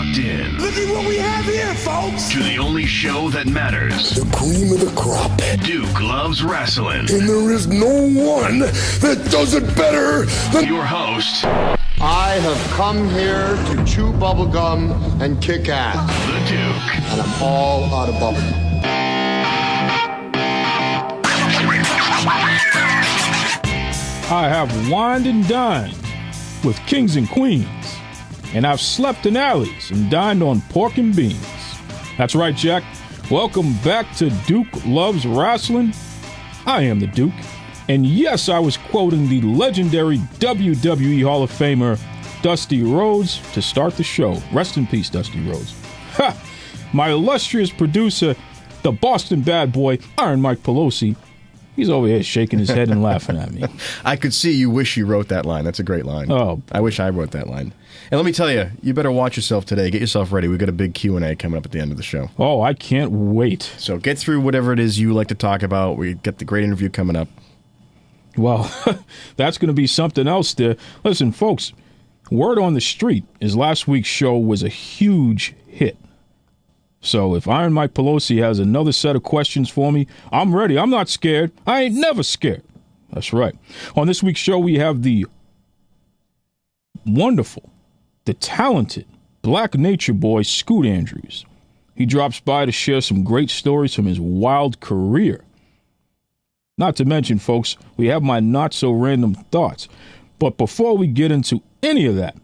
locked in. Look at what we have here, folks. To the only show that matters. The cream of the crop. Duke Loves Rasslin. And there is no one that does it better than your host. I have come here to chew bubblegum and kick ass. The Duke. And I'm all out of bubblegum. I have wined and dined with kings and queens, and I've slept in alleys and dined on pork and beans. That's right, Jack. Welcome back to Duke Loves Rasslin. I am the Duke, and yes, I was quoting the legendary WWE Hall of Famer Dusty Rhodes to start the show. Rest in peace, Dusty Rhodes. Ha! My illustrious producer, the Boston bad boy, Iron Mike Pelosi, he's over here shaking his head and laughing at me. I could see you wish you wrote that line. That's a great line. Oh, I wish I wrote that line. And let me tell you, you better watch yourself today. Get yourself ready. We've got a big Q&A coming up at the end of the show. Oh, I can't wait. So get through whatever it is you like to talk about. We get the great interview coming up. Well, that's going to be something else there. Listen, folks, word on the street is last week's show was a huge hit. So if Iron Mike Pelosi has another set of questions for me, I'm ready. I'm not scared. I ain't never scared. That's right. On this week's show, we have the wonderful, the talented Black Nature Boy, Scoot Andrews. He drops by to share some great stories from his wild career. Not to mention, folks, we have my not-so-random thoughts. But before we get into any of that,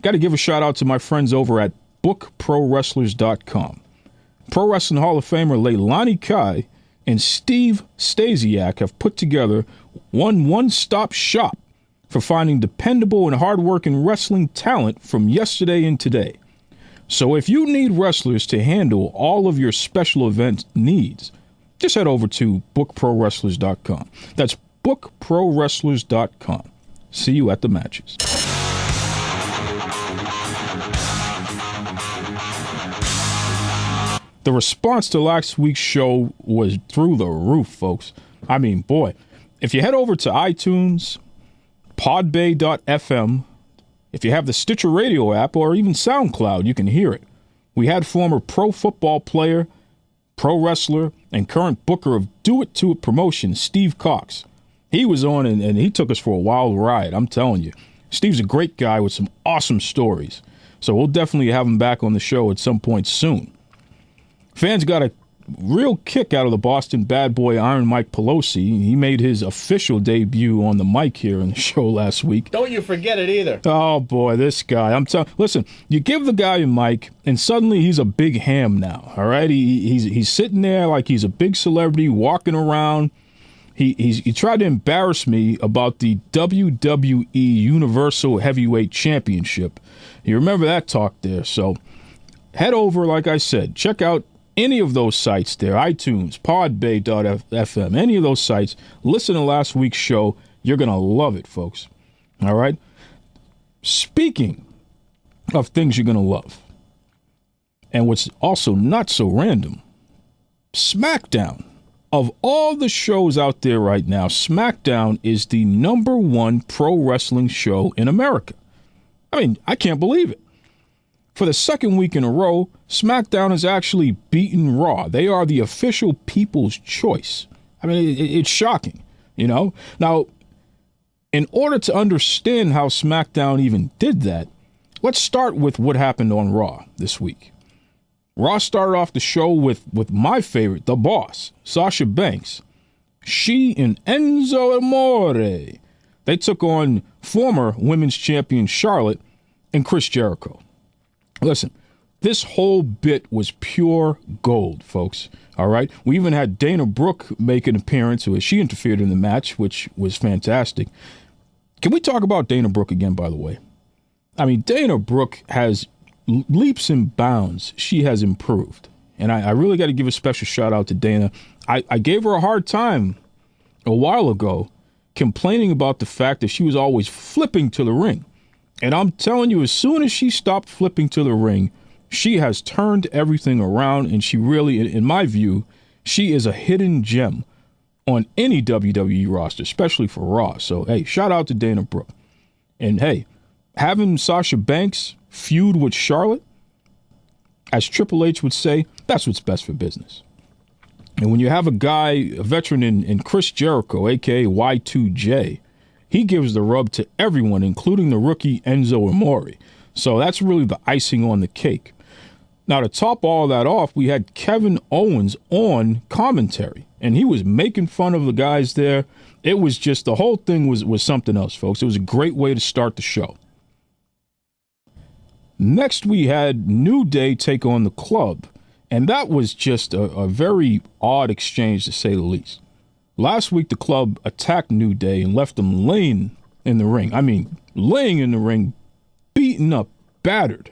got to give a shout-out to my friends over at BookProWrestlers.com. Pro Wrestling Hall of Famer Leilani Kai and Steve Stasiak have put together one-stop shop for finding dependable and hard-working wrestling talent from yesterday and today. So if you need wrestlers to handle all of your special event needs, just head over to BookProWrestlers.com. That's BookProWrestlers.com. See you at the matches. The response to last week's show was through the roof, folks. I mean, boy, if you head over to iTunes, podbay.fm, if you have the Stitcher Radio app, or even SoundCloud, you can hear it. We had former pro football player, pro wrestler, and current booker of Do It To It promotions, Steve Cox. He was on, and he took us for a wild ride, I'm telling you. Steve's a great guy with some awesome stories. So we'll definitely have him back on the show at some point soon. Fans got a real kick out of the Boston bad boy Iron Mike Pelosi. He made his official debut on the mic here in the show last week. Don't you forget it either. Oh, boy, this guy. Listen, you give the guy a mic, and suddenly he's a big ham now, all right? He's sitting there like he's a big celebrity walking around. He tried to embarrass me about the WWE Universal Heavyweight Championship. You remember that talk there. So head over, like I said, check out any of those sites there, iTunes, podbay.fm, any of those sites. Listen to last week's show. You're going to love it, folks. All right? Speaking of things you're going to love, and what's also not so random, Smackdown. Of all the shows out there right now, Smackdown is the #1 pro wrestling show in America. I mean, I can't believe it. For the second week in a row, SmackDown has actually beaten Raw. They are the official people's choice. I mean, it's shocking, you know? Now, in order to understand how SmackDown even did that, let's start with what happened on Raw this week. Raw started off the show with my favorite, the boss, Sasha Banks. She and Enzo Amore. They took on former women's champion Charlotte and Chris Jericho. Listen, this whole bit was pure gold, folks. All right? We even had Dana Brooke make an appearance where she interfered in the match, which was fantastic. Can we talk about Dana Brooke again, by the way? I mean, Dana Brooke has leaps and bounds. She has improved. And I really got to give a special shout out to Dana. I gave her a hard time a while ago complaining about the fact that she was always flipping to the ring. And I'm telling you, as soon as she stopped flipping to the ring, she has turned everything around, and she really, in my view, she is a hidden gem on any WWE roster, especially for Raw. So, hey, shout out to Dana Brooke. And, hey, having Sasha Banks feud with Charlotte, As Triple H would say, that's what's best for business. And when you have a guy, a veteran in Chris Jericho, a.k.a. Y2J, he gives the rub to everyone, including the rookie Enzo Amore. So that's really the icing on the cake. Now, to top all that off, we had Kevin Owens on commentary, and he was making fun of the guys there. It was just, the whole thing was something else, folks. It was a great way to start the show. Next, we had New Day take on the Club, and that was just a very odd exchange, to say the least. Last week, the Club attacked New Day and left them laying in the ring. I mean, laying in the ring, beaten up, battered.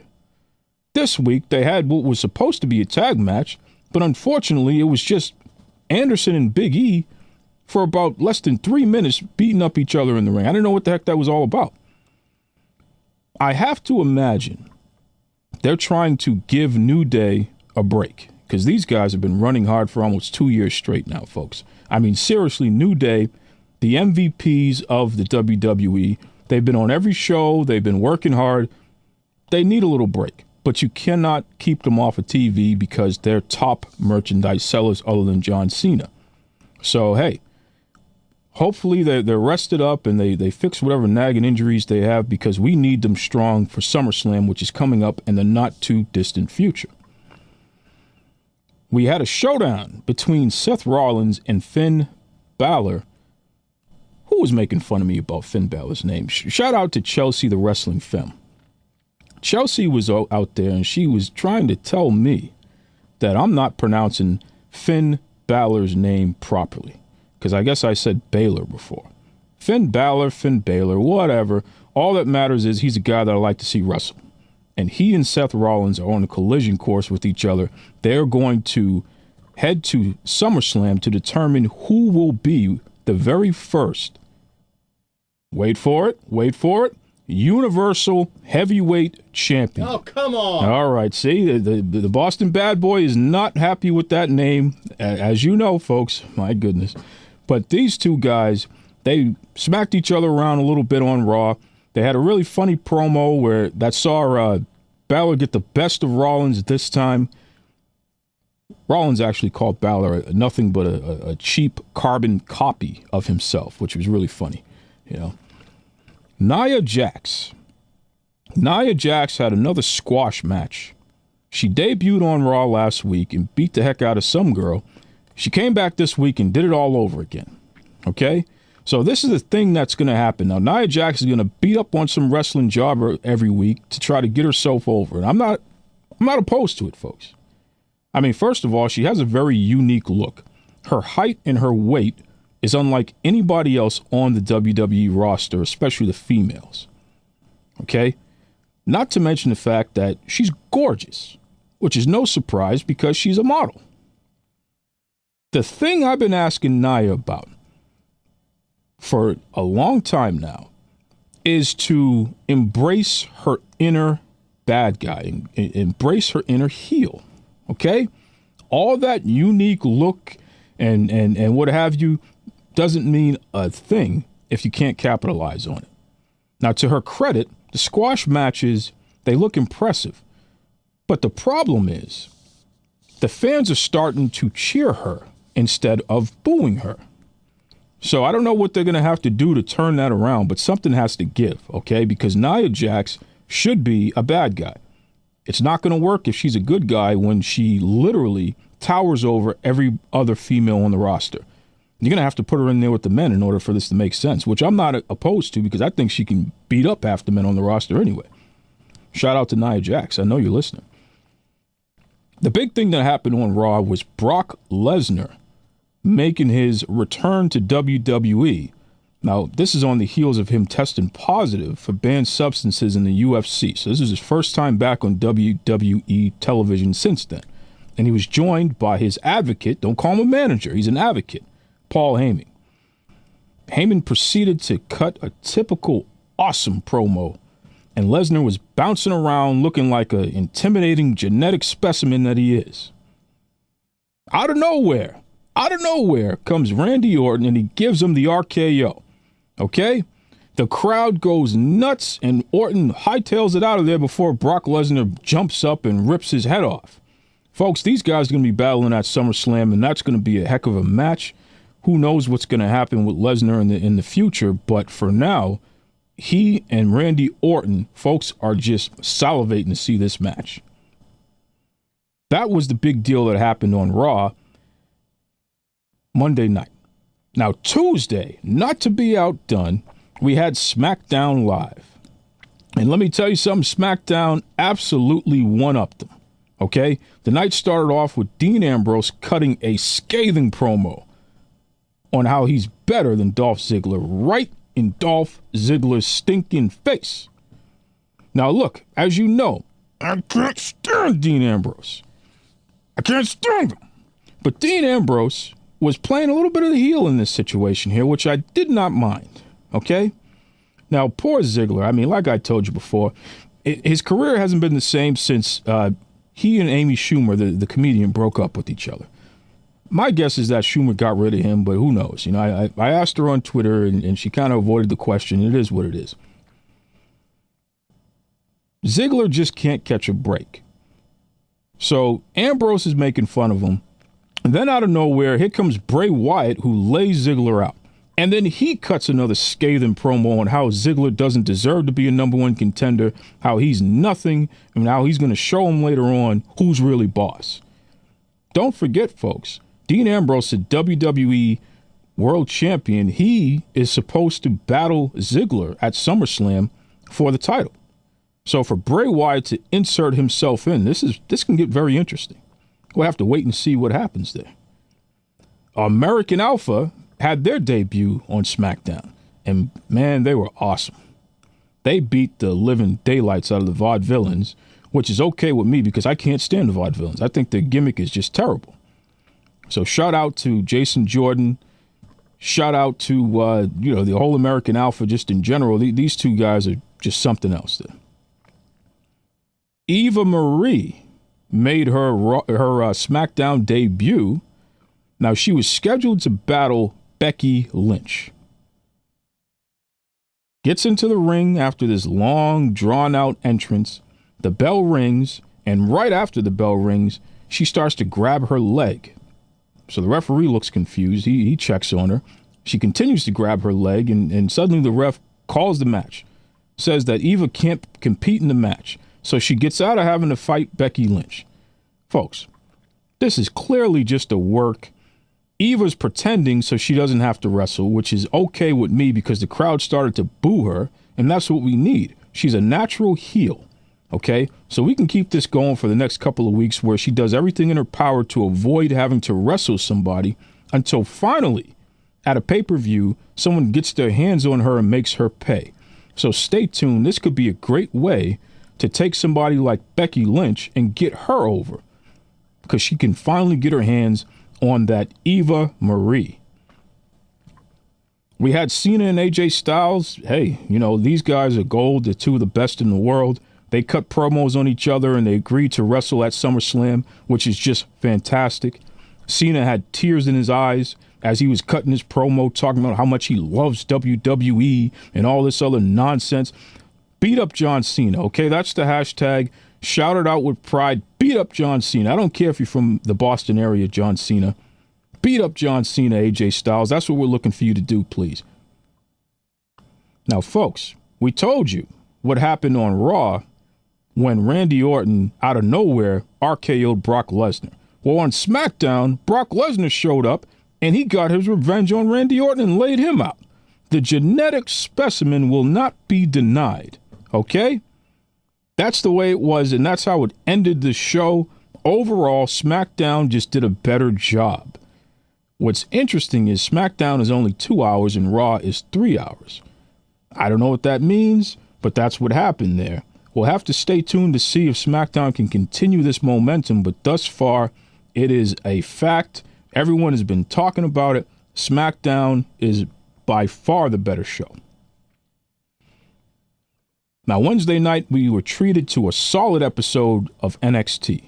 This week, they had what was supposed to be a tag match, but unfortunately, it was just Anderson and Big E for about less than 3 minutes beating up each other in the ring. I didn't know what the heck that was all about. I have to imagine they're trying to give New Day a break, because these guys have been running hard for almost 2 years straight now, folks. I mean, seriously, New Day, the MVPs of the WWE, they've been on every show, they've been working hard. They need a little break, but you cannot keep them off of TV because they're top merchandise sellers other than John Cena. So, hey, hopefully they're rested up and they fix whatever nagging injuries they have, because we need them strong for SummerSlam, which is coming up in the not-too-distant future. We had a showdown between Seth Rollins and Finn Balor. Who was making fun of me about Finn Balor's name? Shout out to Chelsea, the wrestling femme. Chelsea was out there, and she was trying to tell me that I'm not pronouncing Finn Balor's name properly, because I guess I said Balor before. Finn Balor, whatever. All that matters is he's a guy that I like to see wrestle. And he and Seth Rollins are on a collision course with each other. They're going to head to SummerSlam to determine who will be the very first, wait for it, Universal Heavyweight Champion. Oh, come on. All right, see, the Boston Bad Boy is not happy with that name, as you know, folks. My goodness. But these two guys, they smacked each other around a little bit on Raw. They had a really funny promo where that saw Balor get the best of Rollins this time. Rollins actually called Balor nothing but a cheap carbon copy of himself, which was really funny, you know. Nia Jax had another squash match. She debuted on Raw last week and beat the heck out of some girl. She came back this week and did it all over again, okay? So this is the thing that's going to happen. Now, Nia Jax is going to beat up on some wrestling jobber every week to try to get herself over. And I'm not opposed to it, folks. I mean, first of all, she has a very unique look. Her height and her weight is unlike anybody else on the WWE roster, especially the females. Okay? Not to mention the fact that she's gorgeous, which is no surprise because she's a model. The thing I've been asking Nia about for a long time now is to embrace her inner bad guy and embrace her inner heel. Okay? All that unique look and what have you doesn't mean a thing if you can't capitalize on it. Now, to her credit, the squash matches, they look impressive. But the problem is the fans are starting to cheer her instead of booing her. So I don't know what they're going to have to do to turn that around, but something has to give, okay? Because Nia Jax should be a bad guy. It's not going to work if she's a good guy when she literally towers over every other female on the roster. You're going to have to put her in there with the men in order for this to make sense, which I'm not opposed to because I think she can beat up half the men on the roster anyway. Shout out to Nia Jax. I know you're listening. The big thing that happened on Raw was Brock Lesnar making his return to WWE. Now, this is on the heels of him testing positive for banned substances in the UFC. So this is his first time back on WWE television since then. And he was joined by his advocate, don't call him a manager, he's an advocate, Paul Heyman. Heyman proceeded to cut a typical awesome promo, and Lesnar was bouncing around looking like an intimidating genetic specimen that he is. Out of nowhere comes Randy Orton and he gives him the RKO. Okay? The crowd goes nuts, and Orton hightails it out of there before Brock Lesnar jumps up and rips his head off. Folks, these guys are going to be battling at SummerSlam, and that's going to be a heck of a match. Who knows what's going to happen with Lesnar in the future, but for now, he and Randy Orton, folks, are just salivating to see this match. That was the big deal that happened on Raw Monday night. Now, Tuesday, not to be outdone, we had SmackDown Live. And let me tell you something, SmackDown absolutely one-upped them, okay? The night started off with Dean Ambrose cutting a scathing promo on how he's better than Dolph Ziggler, right in Dolph Ziggler's stinking face. Now, look, as you know, I can't stand Dean Ambrose. I can't stand him. But Dean Ambrose was playing a little bit of the heel in this situation here, which I did not mind, okay? Now, poor Ziggler, I mean, like I told you before, his career hasn't been the same since he and Amy Schumer, the comedian, broke up with each other. My guess is that Schumer got rid of him, but who knows? You know, I asked her on Twitter, and she kind of avoided the question. It is what it is. Ziggler just can't catch a break. So Ambrose is making fun of him. And then out of nowhere, here comes Bray Wyatt, who lays Ziggler out. And then he cuts another scathing promo on how Ziggler doesn't deserve to be a number one contender, how he's nothing, and how he's going to show him later on who's really boss. Don't forget, folks, Dean Ambrose, the WWE World Champion, he is supposed to battle Ziggler at SummerSlam for the title. So for Bray Wyatt to insert himself in, this can get very interesting. We'll have to wait and see what happens there. American Alpha had their debut on SmackDown, and man, they were awesome. They beat the living daylights out of the Vaudevillains, which is okay with me because I can't stand the Vaudevillains. I think their gimmick is just terrible. So shout out to Jason Jordan. Shout out to the whole American Alpha just in general. These two guys are just something else there. Eva Marie made her SmackDown debut. Now, she was scheduled to battle Becky Lynch. Gets into the ring after this long, drawn-out entrance. The bell rings, and right after the bell rings, she starts to grab her leg. So the referee looks confused. He checks on her. She continues to grab her leg, and suddenly the ref calls the match. Says that Eva can't compete in the match. So she gets out of having to fight Becky Lynch. Folks, this is clearly just a work. Eva's pretending so she doesn't have to wrestle, which is okay with me because the crowd started to boo her, and that's what we need. She's a natural heel, okay? So we can keep this going for the next couple of weeks where she does everything in her power to avoid having to wrestle somebody until finally, at a pay-per-view, someone gets their hands on her and makes her pay. So stay tuned. This could be a great way to take somebody like Becky Lynch and get her over because she can finally get her hands on that Eva Marie. We had Cena and AJ Styles. Hey, these guys are gold. They're two of the best in the world. They cut promos on each other and they agreed to wrestle at SummerSlam, which is just fantastic. Cena had tears in his eyes as he was cutting his promo, talking about how much he loves WWE and all this other nonsense. Beat up John Cena, okay? That's the hashtag. Shout it out with pride. Beat up John Cena. I don't care if you're from the Boston area, John Cena. Beat up John Cena, AJ Styles. That's what we're looking for you to do, please. Now, folks, we told you what happened on Raw when Randy Orton, out of nowhere, RKO'd Brock Lesnar. Well, on SmackDown, Brock Lesnar showed up, and he got his revenge on Randy Orton and laid him out. The genetic specimen will not be denied. Okay? That's the way it was, and that's how it ended the show. Overall, SmackDown just did a better job. What's interesting is SmackDown is only 2 hours and Raw is 3 hours. I don't know what that means, but that's what happened there. We'll have to stay tuned to see if SmackDown can continue this momentum, but thus far, it is a fact. Everyone has been talking about it. SmackDown is by far the better show. Now, Wednesday night, we were treated to a solid episode of NXT.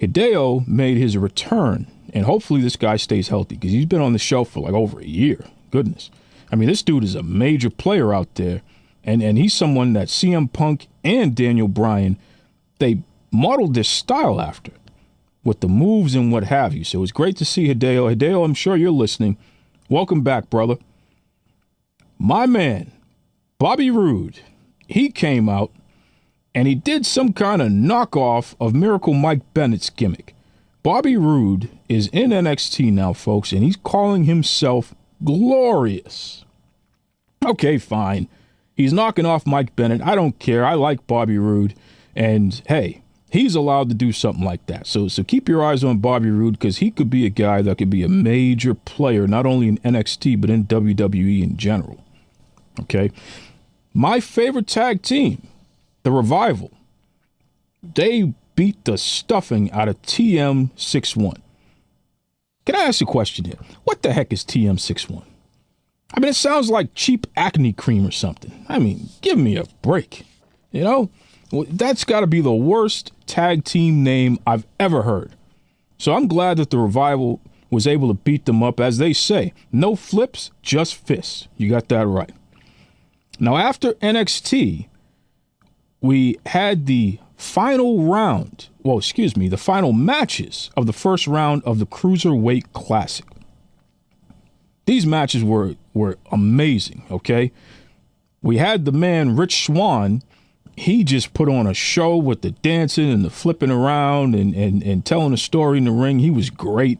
Hideo made his return, and hopefully this guy stays healthy because he's been on the show for like over a year. Goodness. I mean, this dude is a major player out there, and he's someone that CM Punk and Daniel Bryan, they modeled their style after with the moves and what have you. So it's great to see Hideo. Hideo, I'm sure you're listening. Welcome back, brother. My man, Bobby Roode, he came out and he did some kind of knockoff of Miracle Mike Bennett's gimmick. Bobby Roode is in NXT now, folks, and he's calling himself Glorious. Okay, fine. He's knocking off Mike Bennett. I don't care. I like Bobby Roode. And, hey, he's allowed to do something like that. So keep your eyes on Bobby Roode, because he could be a guy that could be a major player, not only in NXT, but in WWE in general. Okay? My favorite tag team, The Revival, they beat the stuffing out of TM61. Can I ask a question here? What the heck is TM61? I mean, it sounds like cheap acne cream or something. I mean, give me a break. You know? That's got to be the worst tag team name I've ever heard. So I'm glad that the Revival was able to beat them up. As they say, no flips, just fists. You got that right. Now, after NXT, we had the final round, the final matches of the first round of the Cruiserweight Classic. These matches were amazing, okay? We had the man, Rich Swann. He just put on a show with the dancing and the flipping around and telling a story in the ring. He was great.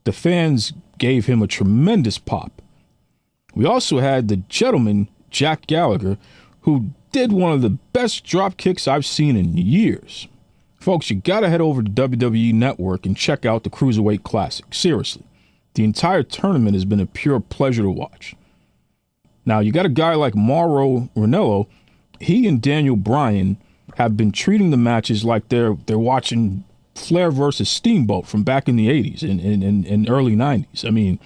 The fans gave him a tremendous pop. We also had the gentleman, Jack Gallagher, who did one of the best drop kicks I've seen in years. Folks, you got to head over to WWE Network and check out the Cruiserweight Classic. Seriously. The entire tournament has been a pure pleasure to watch. Now, you got a guy like Mauro Ranallo. He and Daniel Bryan have been treating the matches like they're watching Flair versus Steamboat from back in the 80s and early 90s. I mean,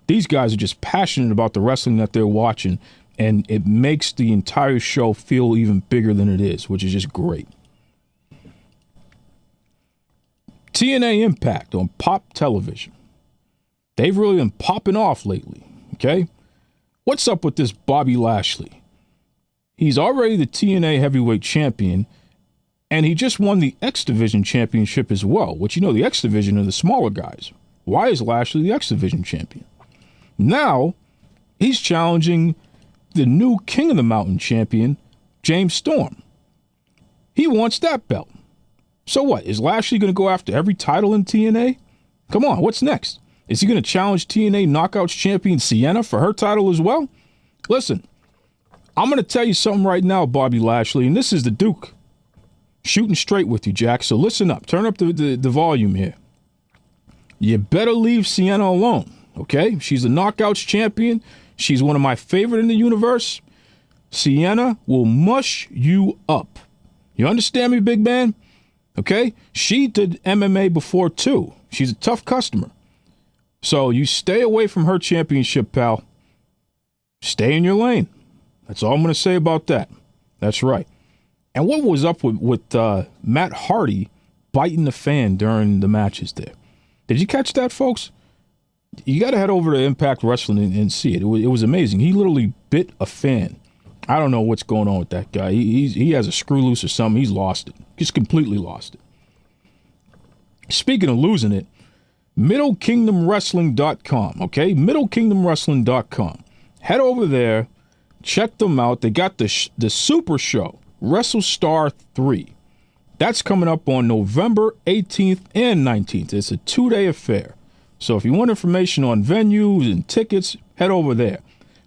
these guys are just passionate about the wrestling that they're watching, and it makes the entire show feel even bigger than it is, which is just great. TNA Impact on Pop Television. They've really been popping off lately, okay? What's up with this Bobby Lashley? He's already the TNA Heavyweight Champion, and he just won the X Division Championship as well, which, you know, the X Division are the smaller guys. Why is Lashley the X Division Champion? Now, he's challenging the new King of the Mountain champion, James Storm. He wants that belt. So what? Is Lashley going to go after every title in TNA? Come on, what's next? Is he going to challenge TNA Knockouts champion Sienna for her title as well? Listen, I'm going to tell you something right now, Bobby Lashley, and this is the Duke shooting straight with you, Jack. So listen up. Turn up the volume here. You better leave Sienna alone, okay? She's a Knockouts champion. She's one of my favorite in the universe. Sienna will mush you up. You understand me, big man? Okay? She did MMA before, too. She's a tough customer. So you stay away from her championship, pal. Stay in your lane. That's all I'm going to say about that. That's right. And what was up with Matt Hardy biting the fan during the matches there? Did you catch that, folks? You got to head over to Impact Wrestling and see it. It was amazing. He literally bit a fan. I don't know what's going on with that guy. He has a screw loose or something. He's lost it. He's completely lost it. Speaking of losing it, MiddleKingdomWrestling.com, okay? MiddleKingdomWrestling.com. Head over there. Check them out. They got the Super Show, WrestleStar 3. That's coming up on November 18th and 19th. It's a 2-day affair. So if you want information on venues and tickets, head over there.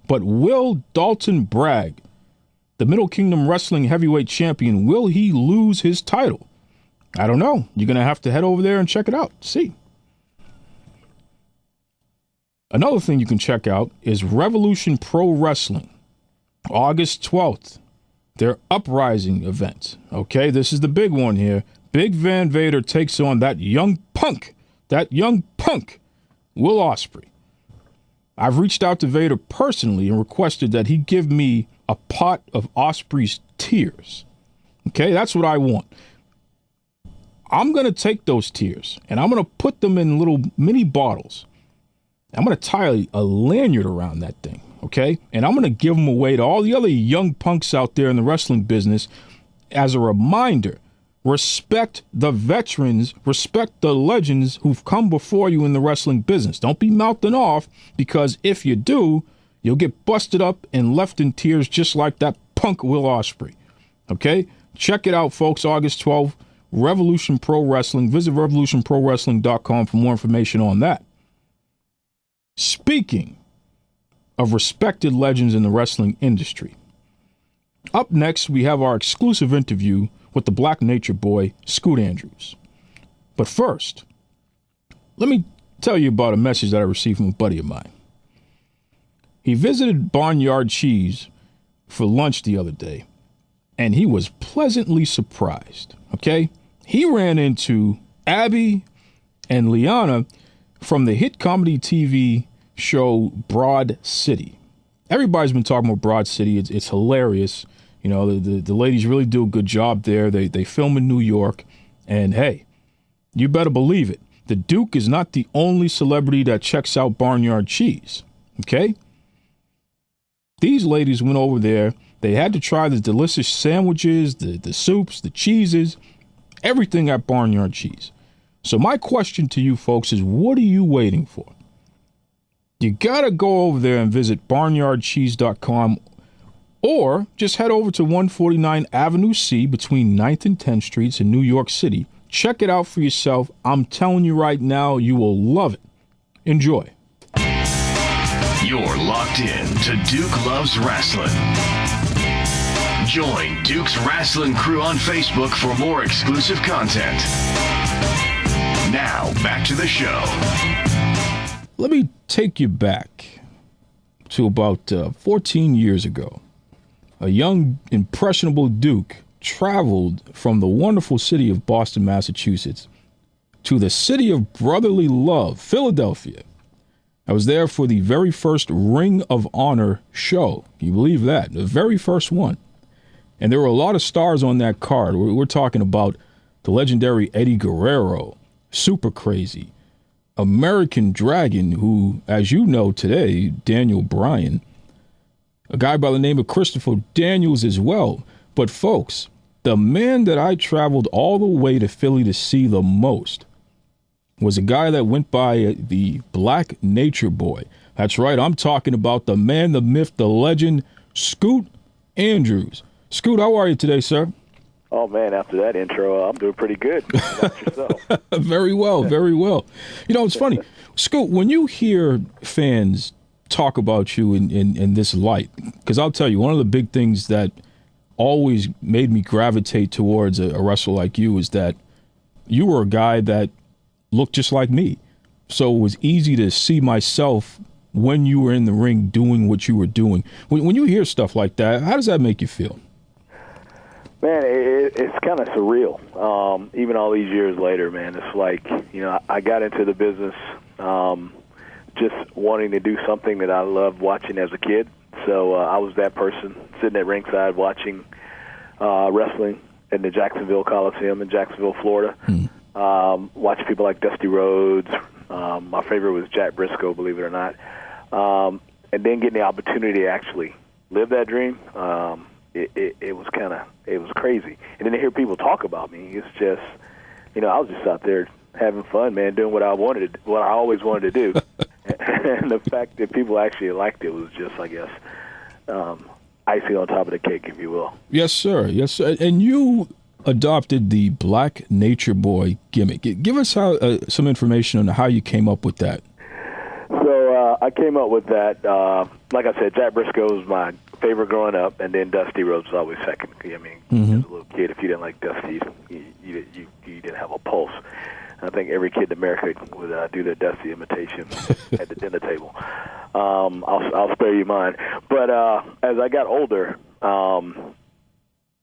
But will Dalton Bragg, the Middle Kingdom Wrestling Heavyweight Champion, will he lose his title? I don't know. You're going to have to head over there and check it out. See. Another thing you can check out is Revolution Pro Wrestling. August 12th, their Uprising event. Okay, this is the big one here. Big Van Vader takes on that young punk, Will Ospreay. I've reached out to Vader personally and requested that he give me a pot of Ospreay's tears. Okay, that's what I want. I'm going to take those tears and I'm going to put them in little mini bottles. I'm going to tie a lanyard around that thing. okay? And I'm going to give them away to all the other young punks out there in the wrestling business as a reminder. Respect the veterans, respect the legends who've come before you in the wrestling business. Don't be mouthing off, because if you do, you'll get busted up and left in tears just like that punk Will Ospreay. Okay? Check it out, folks. August 12th, Revolution Pro Wrestling. Visit revolutionprowrestling.com for more information on that. Speaking of respected legends in the wrestling industry, up next, we have our exclusive interview with the Black Nature Boy, Scoot Andrews. But first, let me tell you about a message that I received from a buddy of mine. He visited Barnyard Cheese for lunch the other day, and he was pleasantly surprised, okay? He ran into Abby and Liana from the hit comedy TV show Broad City. Everybody's been talking about Broad City. It's hilarious. You know, the ladies really do a good job there. They film in New York. And, hey, you better believe it. The Duke is not the only celebrity that checks out Barnyard Cheese, okay? These ladies went over there. They had to try the delicious sandwiches, the soups, the cheeses, everything at Barnyard Cheese. So my question to you folks is, what are you waiting for? You got to go over there and visit barnyardcheese.com, or just head over to 149 Avenue C between 9th and 10th Streets in New York City. Check it out for yourself. I'm telling you right now, you will love it. Enjoy. You're locked in to Duke Loves Rasslin. Join Duke's Rasslin crew on Facebook for more exclusive content. Now, back to the show. Let me take you back to about 14 years ago. A young, impressionable Duke traveled from the wonderful city of Boston, Massachusetts, to the city of brotherly love, Philadelphia. I was there for the very first Ring of Honor show. Can you believe that? The very first one. And there were a lot of stars on that card. We're talking about the legendary Eddie Guerrero, Super Crazy, American Dragon, who, as you know today, Daniel Bryan, a guy by the name of Christopher Daniels as well. But folks, the man that I traveled all the way to Philly to see the most was a guy that went by the Black Nature Boy. That's right, I'm talking about the man, the myth, the legend, Scoot Andrews. Scoot, how are you today, sir? Oh, man, after that intro, I'm doing pretty good. How about yourself? Very well, very well. You know, it's funny. Scoot, when you hear fans talk about you in this light, because I'll tell you, one of the big things that always made me gravitate towards a wrestler like you is that you were a guy that looked just like me. So it was easy to see myself when you were in the ring doing what you were doing. When you hear stuff like that, how does that make you feel? Man, it's kind of surreal. Even all these years later, man, it's like, you know, I got into the business just wanting to do something that I loved watching as a kid. So I was that person sitting at ringside watching wrestling in the Jacksonville Coliseum in Jacksonville, Florida. Watching people like Dusty Rhodes. My favorite was Jack Briscoe, believe it or not. And then getting the opportunity to actually live that dream, it was crazy. And then to hear people talk about me, it's just, you know, I was just out there having fun, man, doing what I always wanted to do. And the fact that people actually liked it was just, I guess, icing on top of the cake, if you will. Yes, sir. Yes, sir. And you adopted the Black Nature Boy gimmick. Give us some information on how you came up with that. So I came up with that. Like I said, Jack Briscoe was my favorite growing up, and then Dusty Rhodes was always second. I mean, as a little kid, if you didn't like Dusty, you didn't have a pulse. I think every kid in America would do their Dusty imitation at the dinner table. I'll spare you mine. But as I got older,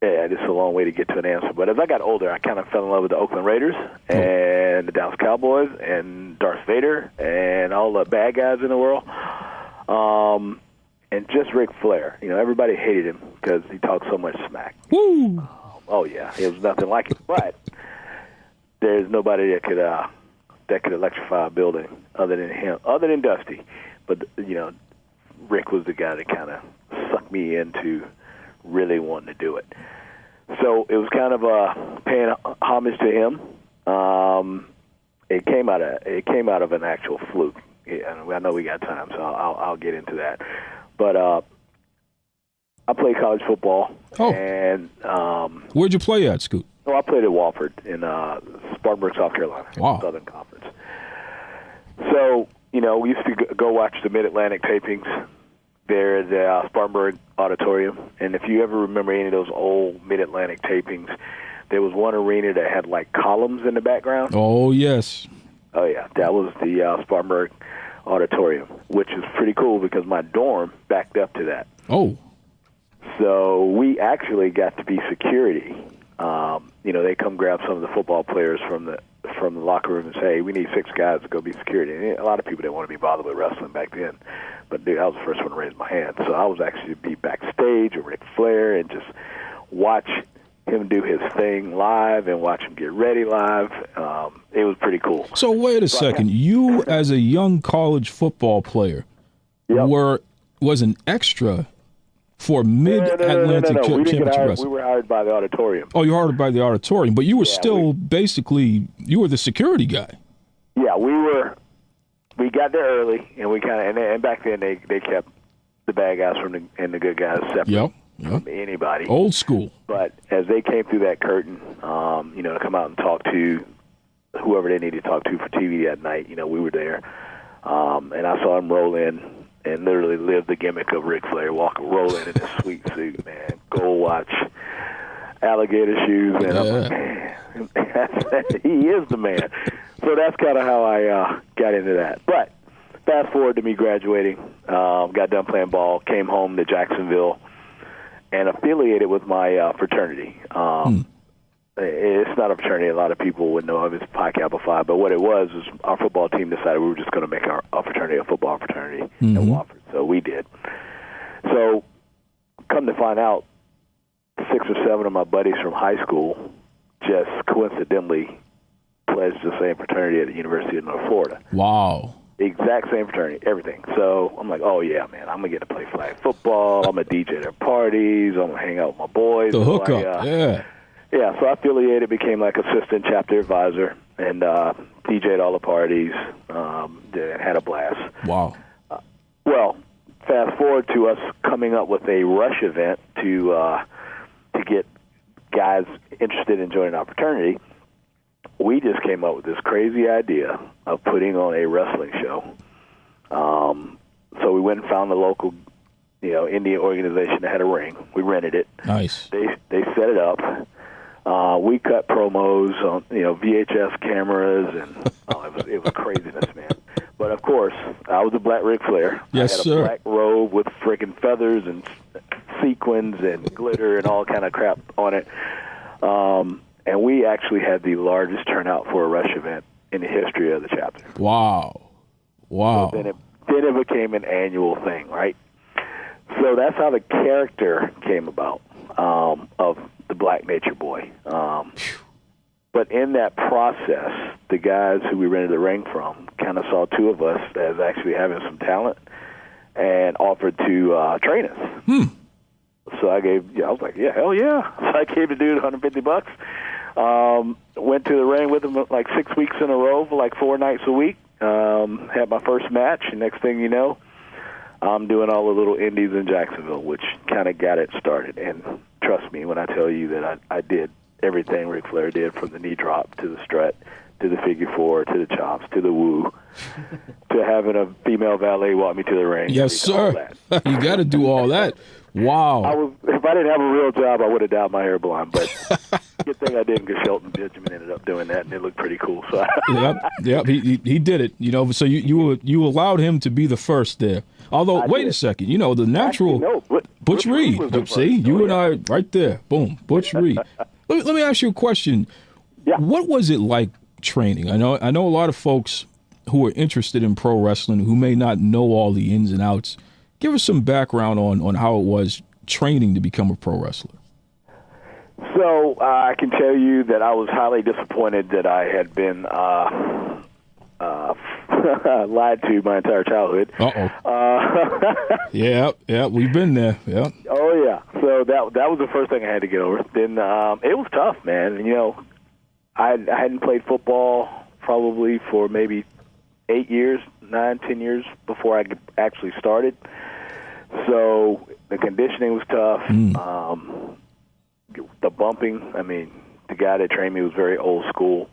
yeah, this is a long way to get to an answer. But as I got older, I kind of fell in love with the Oakland Raiders and the Dallas Cowboys and Darth Vader and all the bad guys in the world. And just Ric Flair. You know, everybody hated him because he talked so much smack. Woo! Oh, yeah. It was nothing like it. But there's nobody that could electrify a building other than him, other than Dusty. But, you know, Rick was the guy that kind of sucked me into really wanting to do it. So it was kind of paying homage to him. It came out of an actual fluke. I know we got time, so I'll get into that. But I played college football. Oh. And where'd you play at, Scoot? Oh, I played at Wofford in Spartanburg, South Carolina, wow. Southern Conference. So, we used to go watch the Mid-Atlantic tapings there at the Spartanburg Auditorium. And if you ever remember any of those old Mid-Atlantic tapings, there was one arena that had, like, columns in the background. Oh, yes. Oh, yeah. That was the Spartanburg Auditorium, which is pretty cool because my dorm backed up to that. Oh. So we actually got to be security. They come grab some of the football players from the locker room and say, hey, we need 6 guys to go be security. And a lot of people didn't want to be bothered with wrestling back then. But, dude, I was the first one to raise my hand. So I was actually to be backstage with Ric Flair and just watch him do his thing live and watch him get ready live. It was pretty cool. So wait a second. You, as a young college football player, was an extra for Mid-Atlantic Championship. We were hired by the auditorium. Oh, you were hired by the auditorium, but you were still basically you were the security guy. Yeah, we were. We got there early, and we kind of and back then they kept the bad guys and the good guys separate. Yep. From anybody. Old school. But as they came through that curtain, to come out and talk to whoever they needed to talk to for TV that night, we were there. And I saw him roll in and literally live the gimmick of Ric Flair, roll in his sweet suit, man, gold watch, alligator shoes, and I'm like, man, he is the man. So that's kind of how I got into that. But fast forward to me graduating, got done playing ball, came home to Jacksonville, and affiliated with my fraternity. It's not a fraternity a lot of people would know of. It's Pi Kappa Phi. But what it was our football team decided we were just going to make our fraternity a football fraternity in Wofford. So we did. So come to find out, 6 or 7 of my buddies from high school just coincidentally pledged the same fraternity at the University of North Florida. Wow. The exact same fraternity, everything. So I'm like, oh, yeah, man, I'm going to get to play flag football. I'm going to DJ their parties. I'm going to hang out with my boys. The hookup, Yeah, so I affiliated, became like assistant chapter advisor, and DJ'd all the parties, had a blast. Wow. Well, fast forward to us coming up with a rush event to get guys interested in joining our fraternity. We just came up with this crazy idea of putting on a wrestling show. So we went and found the local, Indian organization that had a ring. We rented it. Nice. They set it up. We cut promos on, VHS cameras, and it was craziness, man. But of course, I was a black Ric Flair. Yes, I had sir. a black robe with freaking feathers and sequins and glitter and all kind of crap on it. And we actually had the largest turnout for a rush event in the history of the chapter. Wow. So then it became an annual thing, right? So that's how the character came about of the Black Nature Boy. But in that process, the guys who we rented the ring from kind of saw 2 of us as actually having some talent and offered to train us. So I was like, yeah, hell yeah. So I gave the dude $150. Went to the ring with him like 6 weeks in a row for like 4 nights a week. Had my first match, and next thing you know, I'm doing all the little indies in Jacksonville, which kind of got it started. And trust me when I tell you that I did everything Ric Flair did, from the knee drop to the strut to the figure 4 to the chops to the woo to having a female valet walk me to the ring. Yes, sir. You got to do all that. Wow. If I didn't have a real job, I would have dyed my hair blonde. But good thing I didn't, because Shelton Benjamin ended up doing that, and it looked pretty cool. So Yep. He did it. So you allowed him to be the first there. Although, wait a second. The natural Butch Reed. See, you and I right there. Boom, Butch Reed. Let me ask you a question. Yeah. What was it like training? I know a lot of folks who are interested in pro wrestling who may not know all the ins and outs. Give us some background on how it was training to become a pro wrestler. So I can tell you that I was highly disappointed that I had been lied to my entire childhood. Yeah, we've been there. Yeah. Oh yeah. So that was the first thing I had to get over. Then it was tough, man. And, I hadn't played football probably for maybe 8 years, 9, 10 years before I actually started. So the conditioning was tough. The bumping. I mean, the guy that trained me was very old school.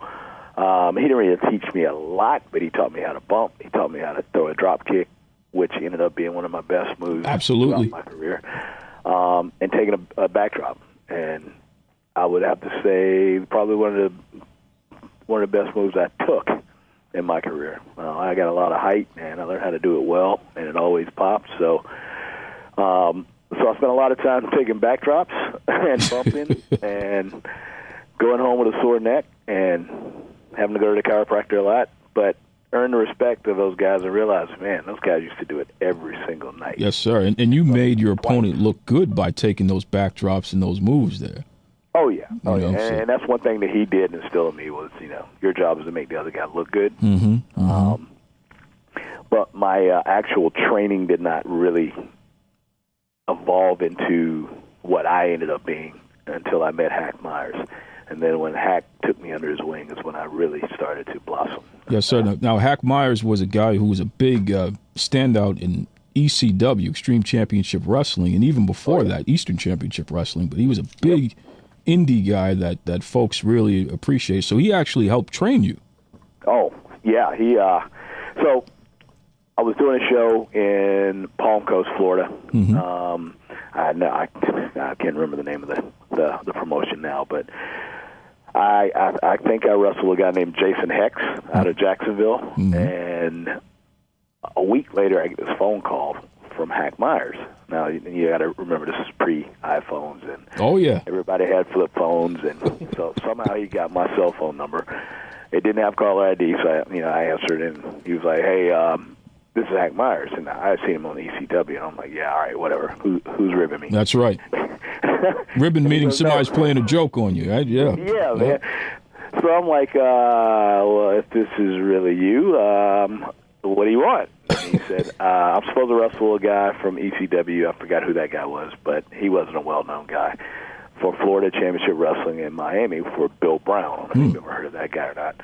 He didn't really teach me a lot, but he taught me how to bump. He taught me how to throw a drop kick, which ended up being one of my best moves throughout my career, and taking a backdrop. And I would have to say probably one of the best moves I took in my career. I got a lot of height, and I learned how to do it well, and it always popped. So I spent a lot of time taking backdrops and bumping and going home with a sore neck and having to go to the chiropractor a lot, but earned the respect of those guys and realized, man, those guys used to do it every single night. Yes, sir. And you made your opponent look good by taking those backdrops and those moves there. Oh, yeah. And that's one thing that he did instill in me was, your job is to make the other guy look good. But my actual training did not really evolve into what I ended up being until I met Hack Myers. And then when Hack took me under his wing is when I really started to blossom. Yes, sir. Now Hack Myers was a guy who was a big standout in ECW, Extreme Championship Wrestling, and even before that, Eastern Championship Wrestling. But he was a big indie guy that folks really appreciate. So he actually helped train you. Oh, yeah. So I was doing a show in Palm Coast, Florida. I can't remember the name of the promotion now, but I think I wrestled a guy named Jason Hex out of Jacksonville, and a week later I get this phone call from Hack Myers. Now you got to remember this is pre-iPhones, and everybody had flip phones, and so somehow he got my cell phone number. It didn't have caller ID, so I answered, and he was like, "Hey, this is Hack Myers," and I had seen him on the ECW, and I'm like, "Yeah, all right, whatever. Who's ribbing me?" That's right. Ribbon meaning somebody's playing a joke on you, right? Yeah. Yeah, man. So I'm like, well, if this is really you, what do you want? And he said, I'm supposed to wrestle a guy from ECW. I forgot who that guy was, but he wasn't a well-known guy. For Florida Championship Wrestling in Miami for Bill Brown. I don't know if you've ever heard of that guy or not.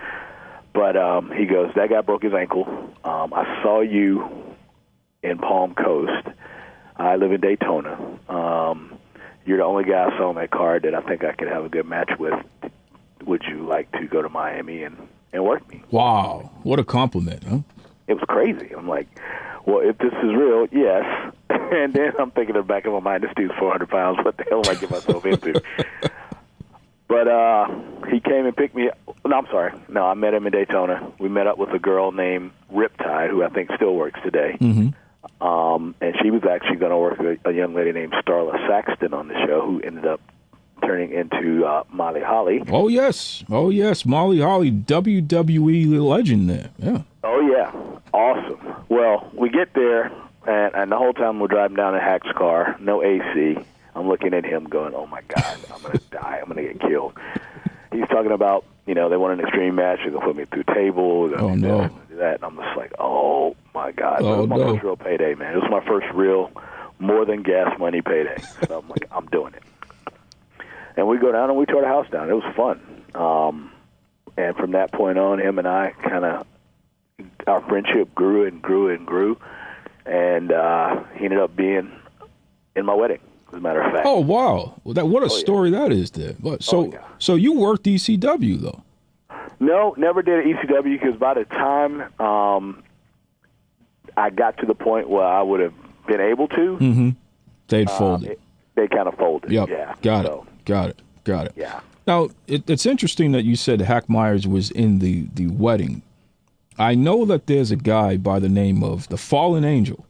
But he goes, that guy broke his ankle. I saw you in Palm Coast. I live in Daytona. You're the only guy I saw on that card that I think I could have a good match with. Would you like to go to Miami and work me? Wow. What a compliment, huh? It was crazy. I'm like, well, if this is real, yes. And then I'm thinking in the back of my mind, this dude's 400 pounds. What the hell am I getting myself into? But he came and picked me up. No, I'm sorry. No, I met him in Daytona. We met up with a girl named Riptide, who I think still works today. And she was actually going to work with a young lady named Starla Saxton on the show, who ended up turning into Molly Holly. Oh, yes. Molly Holly, WWE legend there. Yeah. Oh, yeah. Awesome. Well, we get there, and the whole time we're driving down in Hack's car, no AC. I'm looking at him going, oh, my God, I'm going to die. I'm going to get killed. He's talking about, they want an extreme match. They're going to put me through tables. Oh, no. Do that. And I'm just like, oh, my God. Oh, it was my first real payday, man. It was my first real more than gas money payday. So I'm like, I'm doing it. And we go down and we tore the house down. It was fun. And from that point on, him and I our friendship grew and grew and grew. And he ended up being in my wedding, as a matter of fact. Oh, wow. Well, what a story that is there. So you worked ECW, though? No, never did ECW, because by the time I got to the point where I would have been able to, they'd folded. They kind of folded. Yep. Yeah. Got it. Yeah. Now, it's interesting that you said Hack Myers was in the wedding. I know that there's a guy by the name of the Fallen Angel,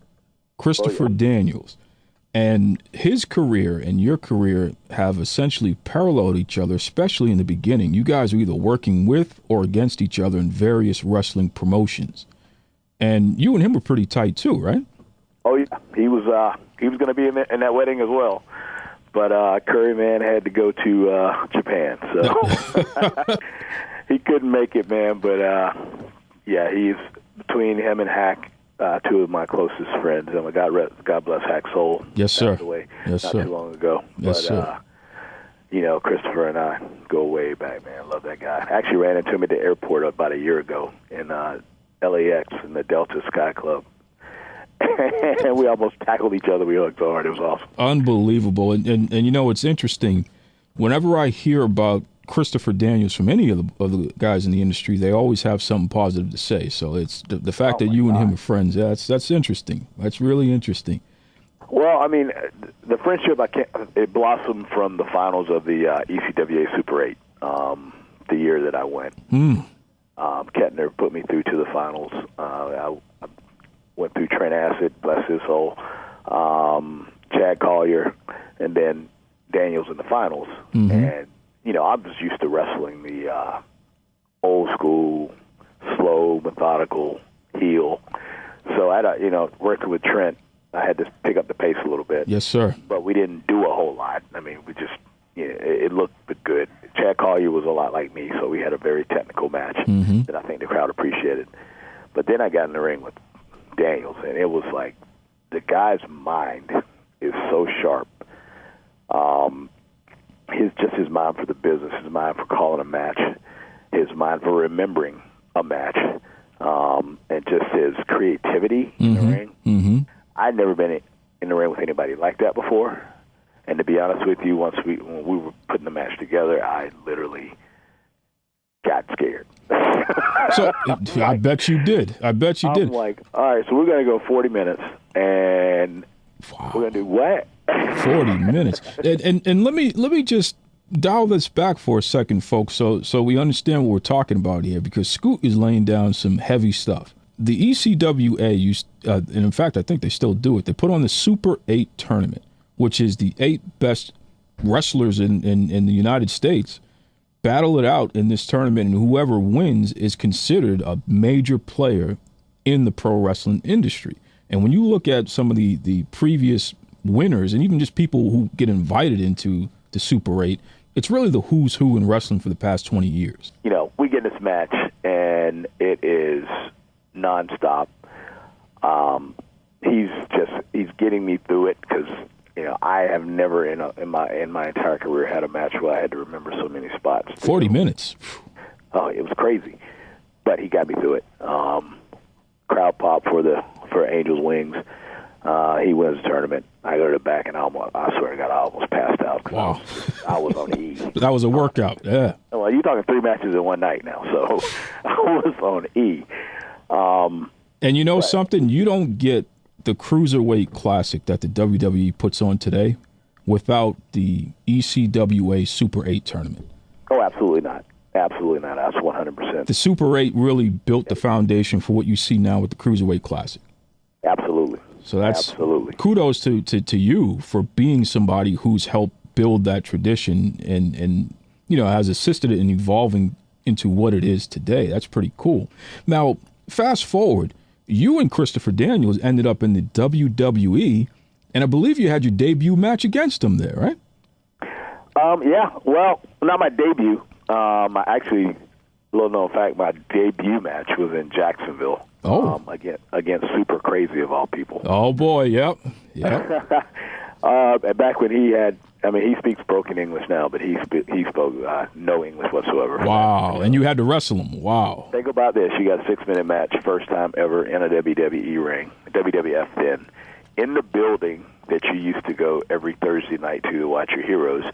Christopher Daniels, and his career and your career have essentially paralleled each other, especially in the beginning. You guys were either working with or against each other in various wrestling promotions. And you and him were pretty tight too, right? Oh, yeah. He was going to be in that wedding as well. But Curry Man had to go to Japan, so he couldn't make it, man. But, yeah, he's between him and Hack, two of my closest friends. And God bless Hack's soul. Yes, sir. Passed away Yes, not sir. too long ago. Yes, sir. You know, Christopher and I go way back, man. I love that guy. I actually ran into him at the airport about a year ago in LAX in the Delta Sky Club. And we almost tackled each other. We hugged so hard. It was awesome. Unbelievable. And you know, it's interesting. Whenever I hear about Christopher Daniels from any of the guys in the industry, they always have something positive to say. So it's the fact that you and him are friends. That's interesting. That's really interesting. Well, I mean, the friendship, it blossomed from the finals of the ECWA Super 8, the year that I went. Kettner put me through to the finals. I went through Trent Acid, bless his soul, Chad Collier, and then Daniels in the finals. And, you know, I was used to wrestling the old school, slow, methodical heel. So, working with Trent, I had to pick up the pace a little bit. Yes, sir. But we didn't do a whole lot. I mean, we just, it looked good. Chad Collier was a lot like me, so we had a very technical match that I think the crowd appreciated. But then I got in the ring with Daniels, and it was like the guy's mind is so sharp. His mind for the business, his mind for calling a match, his mind for remembering a match, and just his creativity in the ring. I'd never been in the ring with anybody like that before. And to be honest with you, when we were putting the match together, I literally got scared. So I bet you did. I'm like, all right, so we're going to go 40 minutes, and we're going to do what? 40 minutes. And let me just dial this back for a second, folks, so we understand what we're talking about here, because Scoot is laying down some heavy stuff. The ECWA used, and in fact, I think they still do it. They put on the Super 8 tournament, which is the 8 best wrestlers in the United States, battle it out in this tournament, and whoever wins is considered a major player in the pro wrestling industry. And when you look at some of the previous winners, and even just people who get invited into the Super 8, it's really the who's who in wrestling for the past 20 years. You know, we get this match, and it is nonstop. He's getting me through it, because I have never in my entire career had a match where I had to remember so many spots. 40 minutes. Oh, it was crazy, but he got me through it. Crowd pop for Angel's Wings. He wins the tournament. I go to the back, and I swear to God, I almost passed out. Wow. I was on E. That was a workout, yeah. Well, you're talking 3 matches in one night now, so I was on E. And you know something? You don't get the Cruiserweight Classic that the WWE puts on today without the ECWA Super 8 tournament. Oh, absolutely not. Absolutely not. That's 100%. The Super 8 really built the foundation for what you see now with the Cruiserweight Classic. Absolutely. So that's absolutely kudos to you for being somebody who's helped build that tradition and has assisted it in evolving into what it is today. That's pretty cool. Now, fast forward, you and Christopher Daniels ended up in the WWE, and I believe you had your debut match against him there, right? Yeah. Well, not my debut. Actually, little known fact, my debut match was in Jacksonville. Oh. Against Super Crazy of all people. Oh boy, yep. Back when he speaks broken English now, but he spoke no English whatsoever. Wow, and you had to wrestle him. Wow. Think about this. You got a 6-minute match, first time ever in a WWE ring, WWF then, in the building that you used to go every Thursday night to watch your heroes.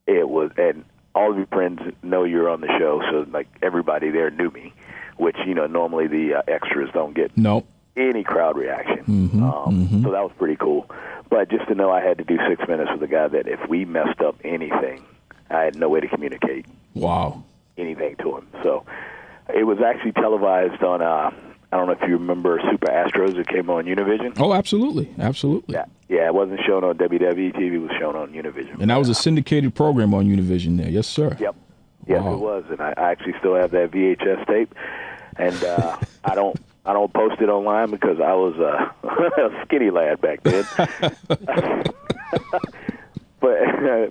It was, and all of your friends know you're on the show, so like everybody there knew me, which, normally the extras don't get. No. Any crowd reaction. So that was pretty cool. But just to know I had to do 6 minutes with a guy that if we messed up anything, I had no way to communicate. Wow. Anything to him. So it was actually televised on, I don't know if you remember Super Astros. It came on Univision. Oh, absolutely. Absolutely. Yeah, it wasn't shown on WWE TV. It was shown on Univision. And that was a syndicated program on Univision there. Yes, sir. Yep. Yes, Wow. it was. And I actually still have that VHS tape. And I don't post it online because I was a skinny lad back then. But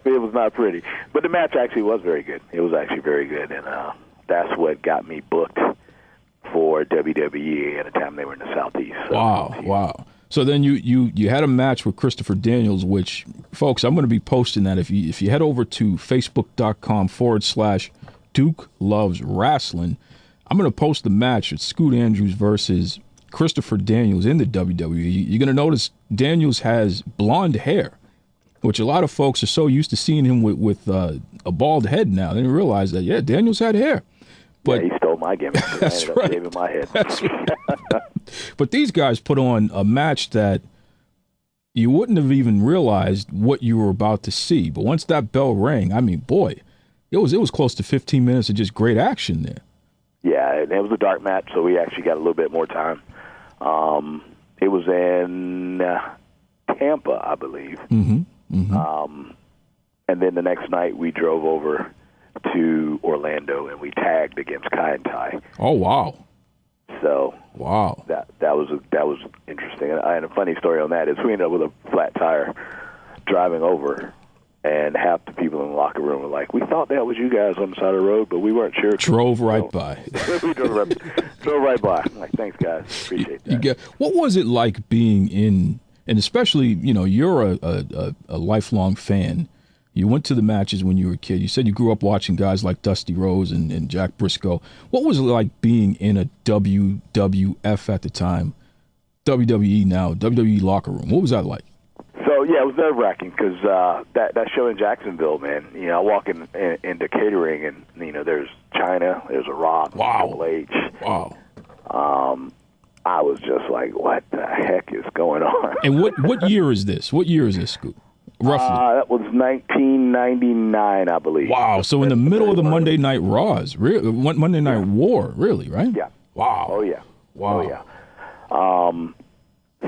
it was not pretty. But the match actually was very good. It was actually very good, and that's what got me booked for WWE at a time they were in the Southeast. So, Wow. So then you had a match with Christopher Daniels, which, folks, I'm going to be posting that. If you head over to facebook.com/Duke Loves Rasslin, I'm going to post the match with Scoot Andrews versus Christopher Daniels in the WWE. You're going to notice Daniels has blonde hair, which a lot of folks are so used to seeing him with a bald head now. They didn't realize that, Daniels had hair. But he stole my gimmick. That's I ended right. up shaving my head. That's right. But these guys put on a match that you wouldn't have even realized what you were about to see. But once that bell rang, I mean, boy, it was close to 15 minutes of just great action there. Yeah, it was a dark match, so we actually got a little bit more time. It was in Tampa, I believe. Mm-hmm. And then the next night we drove over to Orlando and we tagged against Kai and Tai. Oh, wow. So wow, that was interesting. And a funny story on that is we ended up with a flat tire driving over, and half the people in the locker room were like, "We thought that was you guys on the side of the road, but we weren't sure." Drove right by. We drove right by. I'm like, thanks, guys. Appreciate that. What was it like being in, and especially, you're a lifelong fan. You went to the matches when you were a kid. You said you grew up watching guys like Dusty Rhodes and Jack Briscoe. What was it like being in a WWF at the time, WWE now, WWE locker room? What was that like? So, yeah, it was nerve-wracking because that show in Jacksonville, man, I walk into catering and, there's China, there's a Rock, Triple H. Wow. I was just like, what the heck is going on? And what year is this? What year is this, Scoot? Roughly. That was 1999, I believe. Wow. So in the middle of the Monday Night Raws, really, Monday Night War, really, right? Yeah. Wow. Oh, yeah. Wow. Oh, yeah.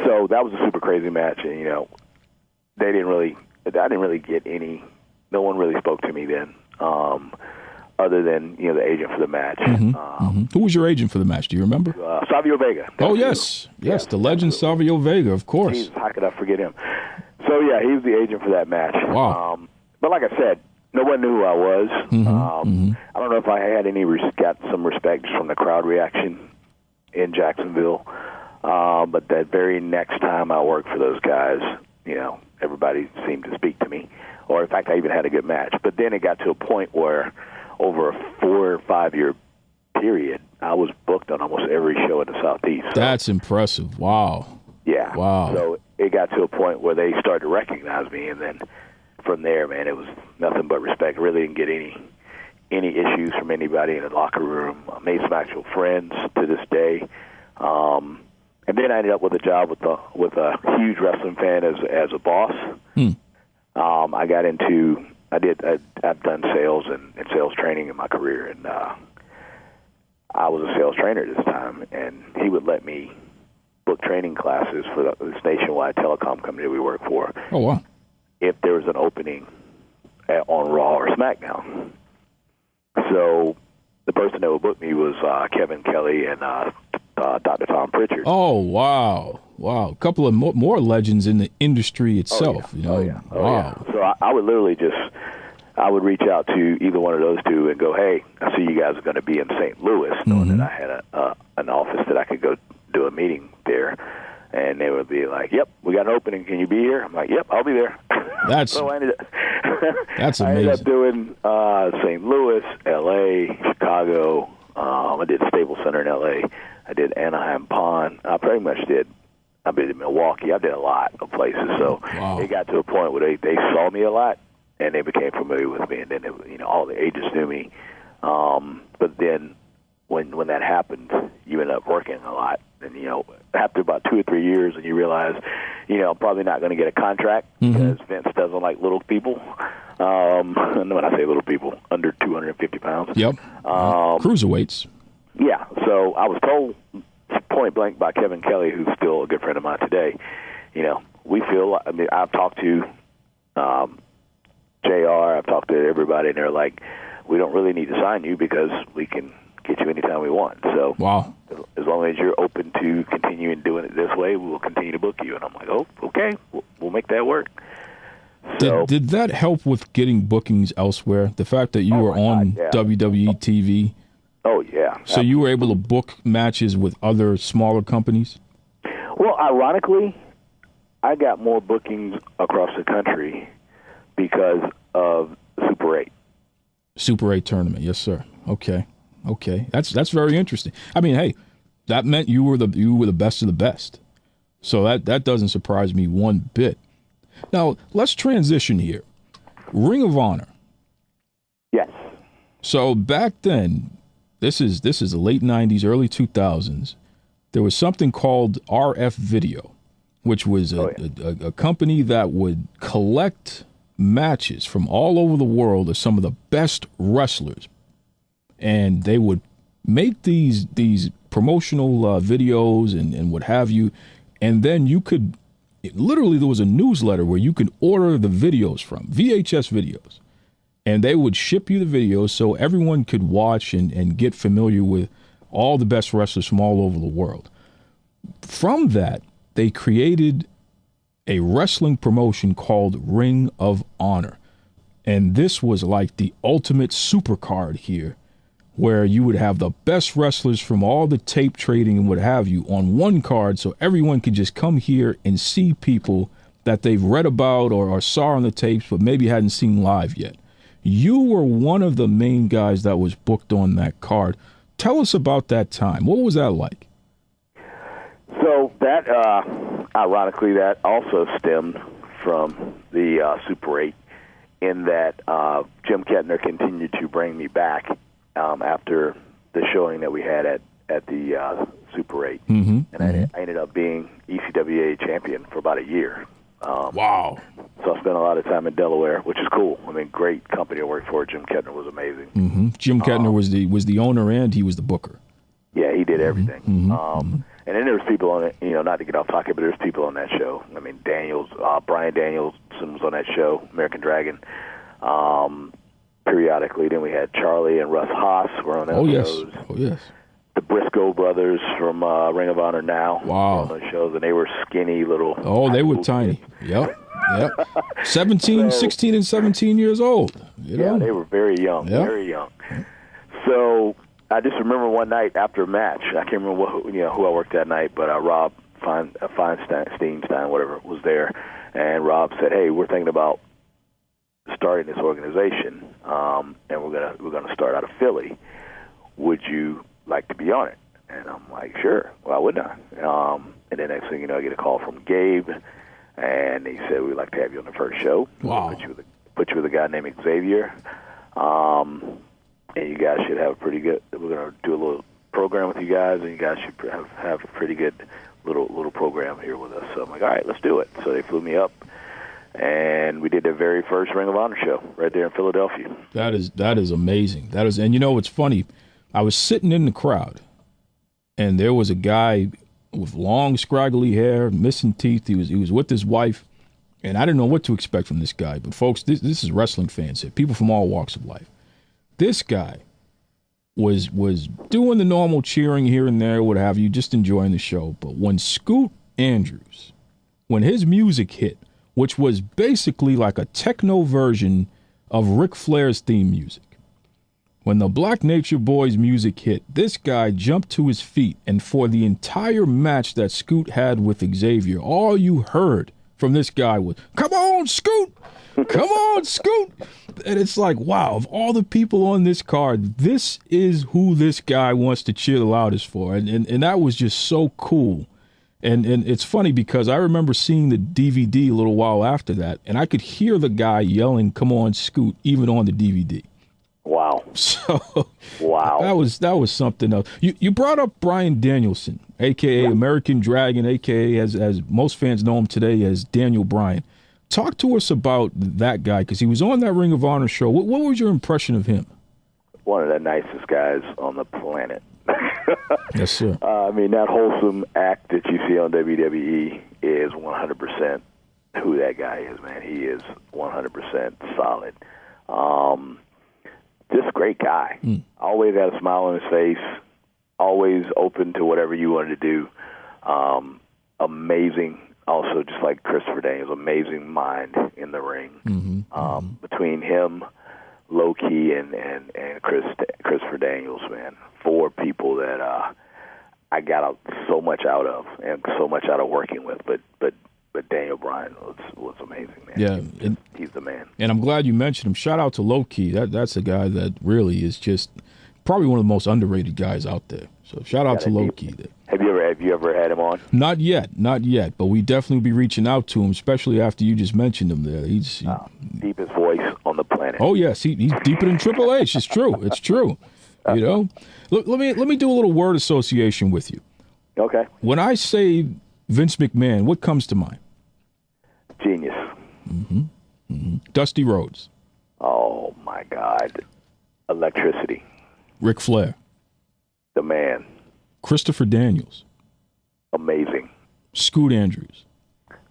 So that was a super crazy match, and, I didn't really get any, no one really spoke to me then, other than, the agent for the match. Who was your agent for the match? Do you remember? Savio Vega. Oh, yes. Yes, the legend Savio Vega, of course. Jesus, how could I forget him? So, yeah, he was the agent for that match. Wow. But like I said, no one knew who I was. I don't know if I had got some respect from the crowd reaction in Jacksonville. But that very next time I worked for those guys, everybody seemed to speak to me. Or, in fact, I even had a good match. But then it got to a point where over a 4 or 5 year period, I was booked on almost every show in the Southeast. So, that's impressive. Wow. Yeah. Wow. So it got to a point where they started to recognize me, and then from there, man, it was nothing but respect. I really didn't get any issues from anybody in the locker room. I made some actual friends to this day. And then I ended up with a job with a huge wrestling fan as a boss. I got into I've done sales and sales training in my career, and I was a sales trainer at this time, and he would let me book training classes for this nationwide telecom company we work for. Oh, wow. If there was an opening on Raw or SmackDown. So the person that would book me was Kevin Kelly and Dr. Tom Pritchard. Oh, wow. Wow. A couple of more legends in the industry itself. Oh, yeah. Wow. Yeah. So I would literally I would reach out to either one of those two and go, hey, I see you guys are going to be in St. Louis, knowing that I had an office that I could go do a meeting there. And they would be like, yep, we got an opening. Can you be here? I'm like, yep, I'll be there. That's so that's amazing. I ended up doing St. Louis, L.A., Chicago. I did Staples Center in L.A. I did Anaheim Pond. I did Milwaukee. I did a lot of places. So It got to a point where they saw me a lot, and they became familiar with me. And then all the agents knew me. But then when that happened, you end up working a lot. And, after about 2 or 3 years, and you realize, I'm probably not going to get a contract because Vince doesn't like little people. And when I say little people, under 250 pounds. Yep. Cruiserweights. Yeah. So I was told point blank by Kevin Kelly, who's still a good friend of mine today, we feel, I've talked to JR, I've talked to everybody, and they're like, we don't really need to sign you because we can get you anytime we want. So wow. As long as you're open to continuing doing it this way, we will continue to book you. And I'm like, oh, okay, we'll make that work. Did that help with getting bookings elsewhere? The fact that you were on WWE TV? Oh, yeah. So you were able to book matches with other smaller companies? Well, ironically, I got more bookings across the country because of Super 8. Super 8 tournament, yes, sir. Okay. That's very interesting. I mean, hey, that meant you were the best of the best. So that doesn't surprise me one bit. Now, let's transition here. Ring of Honor. Yes. So back then, this is the late 90s, early 2000s, there was something called RF Video, which was a company that would collect matches from all over the world of some of the best wrestlers. And they would make these promotional videos and what have you. And then you could, literally there was a newsletter where you could order the videos from, VHS videos. And they would ship you the videos so everyone could watch and get familiar with all the best wrestlers from all over the world. From that, they created a wrestling promotion called Ring of Honor. And this was like the ultimate supercard here, where you would have the best wrestlers from all the tape trading and what have you on one card, so everyone could just come here and see people that they've read about or saw on the tapes but maybe hadn't seen live yet. You were one of the main guys that was booked on that card. Tell us about that time. What was that like? So that, ironically, that also stemmed from the Super 8 in that Jim Kettner continued to bring me back after the showing that we had at the Super 8. And I ended up being ECWA champion for about a year. Wow. So I spent a lot of time in Delaware, which is cool. I mean, great company to work for. Jim Kettner was amazing. Jim Kettner was the owner and he was the booker. Yeah, he did everything. And then there was people on it, not to get off topic, but there's people on that show. I mean, Bryan Danielson was on that show, American Dragon. Periodically, then we had Charlie and Russ Haas were on those shows. Oh, yes. The Briscoe brothers from Ring of Honor now were on those shows, and they were skinny little. Oh, they were tiny. Yep. 16 and 17 years old. Yeah, they were very young, very young. So I just remember one night after a match, I can't remember who I worked that night, but Rob Feinstein, whatever, was there, and Rob said, "Hey, we're thinking about starting this organization, and we're gonna start out of Philly. Would you like to be on it?" And I'm like, "Sure, why wouldn't I?" And then next thing you know, I get a call from Gabe, and he said, "We'd like to have you on the first show. Wow. Put you with a guy named Xavier, and you guys should have a pretty good. We're gonna do a little program with you guys, and you guys should have a pretty good little program here with us." So I'm like, "All right, let's do it." So they flew me up. And we did the very first Ring of Honor show right there in Philadelphia. That is amazing. And it's funny. I was sitting in the crowd, and there was a guy with long, scraggly hair, missing teeth. He was with his wife, and I didn't know what to expect from this guy. But folks, this is wrestling fans here, people from all walks of life. This guy was doing the normal cheering here and there, what have you, just enjoying the show. But when Scoot Andrews, when his music hit, which was basically like a techno version of Ric Flair's theme music. When the Black Nature Boys music hit, this guy jumped to his feet, and for the entire match that Scoot had with Xavier, all you heard from this guy was, "Come on, Scoot! Come on, Scoot!" And it's like, wow, of all the people on this card, this is who this guy wants to cheer the loudest for. And that was just so cool. And it's funny because I remember seeing the DVD a little while after that, and I could hear the guy yelling, "Come on, Scoot," even on the DVD. Wow. So wow. That was something else. You brought up Bryan Danielson, a.k.a. American Dragon, a.k.a. as most fans know him today as Daniel Bryan. Talk to us about that guy, because he was on that Ring of Honor show. What was your impression of him? One of the nicest guys on the planet. Yes, sir. I mean, that wholesome act that you see on WWE is 100% who that guy is, man. He is 100% solid. Just a great guy. Always had a smile on his face. Always open to whatever you wanted to do. Amazing. Also, just like Christopher Daniels, amazing mind in the ring. Between him, Low Key, and Christopher Daniels, man. 4 people that I got so much out of and so much out of working with, but Daniel Bryan was amazing, man. Yeah, he's the man. And I'm glad you mentioned him. Shout out to Low Key. That's a guy that really is just probably one of the most underrated guys out there. So shout out to Low Key there. Have you ever had him on? Not yet. But we definitely will be reaching out to him, especially after you just mentioned him there. He's deepest voice on the planet. Oh yes, he's deeper than Triple H. It's true. It's true. You know, let me do a little word association with you. Okay. When I say Vince McMahon, what comes to mind? Genius. Mm-hmm. Mm-hmm. Dusty Rhodes. Oh my God. Electricity. Ric Flair. The man. Christopher Daniels. Amazing. Scoot Andrews.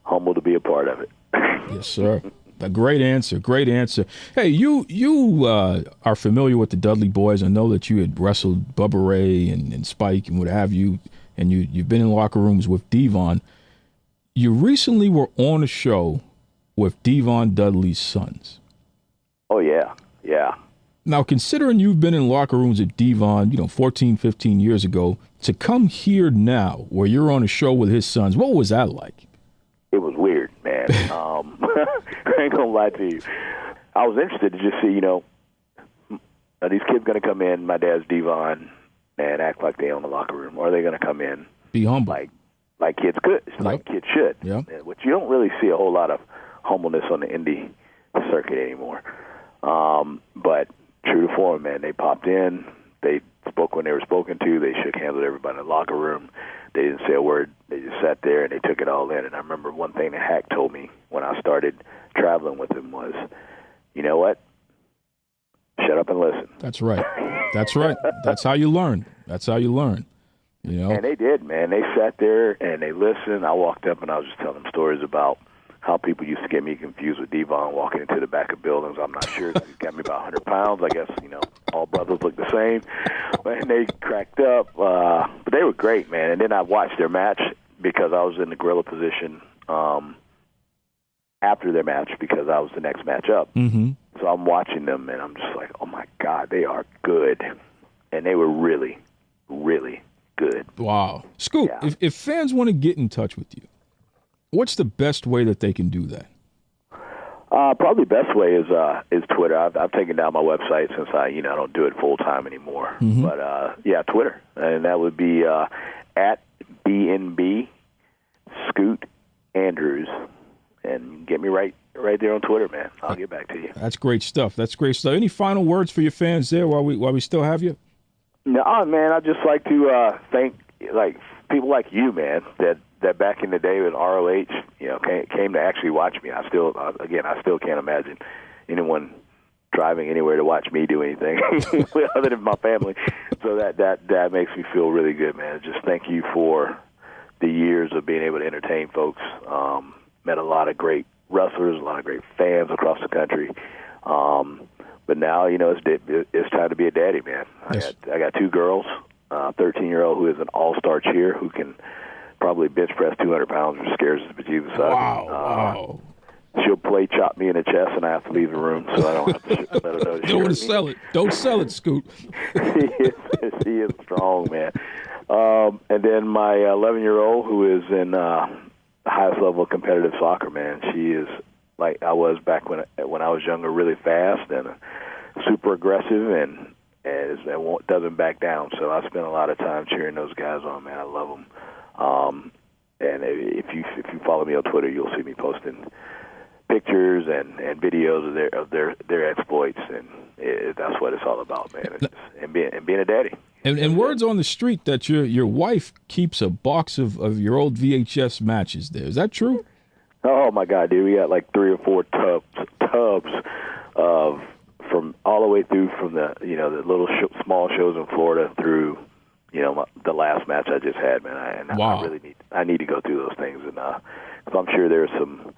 Humble to be a part of it. Yes, sir. A great answer. Great answer. Hey, you are familiar with the Dudley Boys. I know that you had wrestled Bubba Ray and Spike and what have you, and you've been in locker rooms with Devon. You recently were on a show with Devon Dudley's sons. Oh, yeah. Yeah. Now, considering you've been in locker rooms at Devon, 14, 15 years ago, to come here now where you're on a show with his sons, what was that like? It was weird, man. I ain't gonna lie to you. I was interested to just see, are these kids gonna come in, my dad's Devon, and act like they own the locker room, or are they gonna come in be humble like kids could, like kids should? Yeah. Which you don't really see a whole lot of humbleness on the indie circuit anymore. But true to form, man, they popped in, they spoke when they were spoken to, they shook hands with everybody in the locker room. They didn't say a word. They just sat there and they took it all in. And I remember one thing that Hack told me when I started traveling with him was, you know what? Shut up and listen. That's right. That's right. That's how you learn. That's how you learn. And they did, man. They sat there and they listened. I walked up and I was just telling them stories about how people used to get me confused with Devon walking into the back of buildings. I'm not sure. He's got me about 100 pounds. I guess, all brothers look the same. And they cracked up. But they were great, man. And then I watched their match because I was in the gorilla position after their match because I was the next match up. Mm-hmm. So I'm watching them, and I'm just like, oh, my God, they are good. And they were really, really good. Wow. Scoop, yeah. if fans want to get in touch with you, what's the best way that they can do that? Probably the best way is Twitter. I've taken down my website since I don't do it full time anymore. Mm-hmm. But Twitter, and that would be at BNB Scoot Andrews, and get me right there on Twitter, man. I'll get back to you. That's great stuff. Any final words for your fans there while we still have you? No, man. I'd just like to thank people like you, man. That back in the day with ROH, came to actually watch me. I still can't imagine anyone driving anywhere to watch me do anything other than my family. So that makes me feel really good, man. Just thank you for the years of being able to entertain folks. Met a lot of great wrestlers, a lot of great fans across the country. But now, it's time to be a daddy, man. Yes. I got 2 girls, 13-year-old who is an all-star cheer who can probably bench press 200 pounds, which scares the bejesus out of me. Wow. She'll play chop me in the chest, and I have to leave the room, so I don't have to let her know to Don't want to sell it. Don't sell it, Scoot. She is strong, man. And then my 11-year-old, who is in the highest level of competitive soccer, man. She is like I was back when I was younger, really fast and super aggressive, and doesn't back down. So I spend a lot of time cheering those guys on, man. I love them. And if you follow me on Twitter, you'll see me posting pictures and videos of their exploits, and that's what it's all about, man. And being a daddy. And words on the street that your wife keeps a box of your old VHS matches there. Is that true? Oh my God, dude! We got like 3 or 4 tubs of from all the way through from the the little small shows in Florida through the last match I just had, man. Wow. I really need to go through those things, and cause I'm sure there's some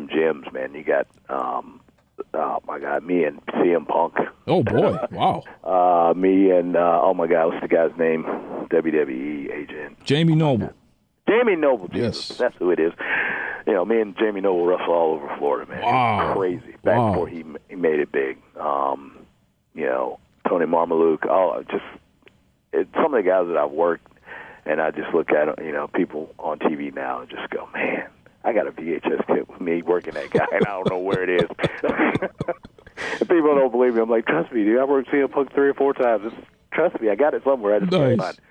gems, man. You got oh my God, me and CM Punk. Oh boy, wow. Me and oh my God, what's the guy's name? WWE agent Jamie Noble. Jamie Noble, yes, that's who it is. Me and Jamie Noble wrestle all over Florida, man. Wow. It was crazy back before he made it big. Tony Marmaluke, some of the guys that I've worked, and I just look at people on TV now and just go, man, I got a VHS clip with me working that guy, and I don't know where it is. And people don't believe me. I'm like, trust me, dude, I worked CM Punk 3 or 4 times. Trust me, I got it somewhere. I just can't find it.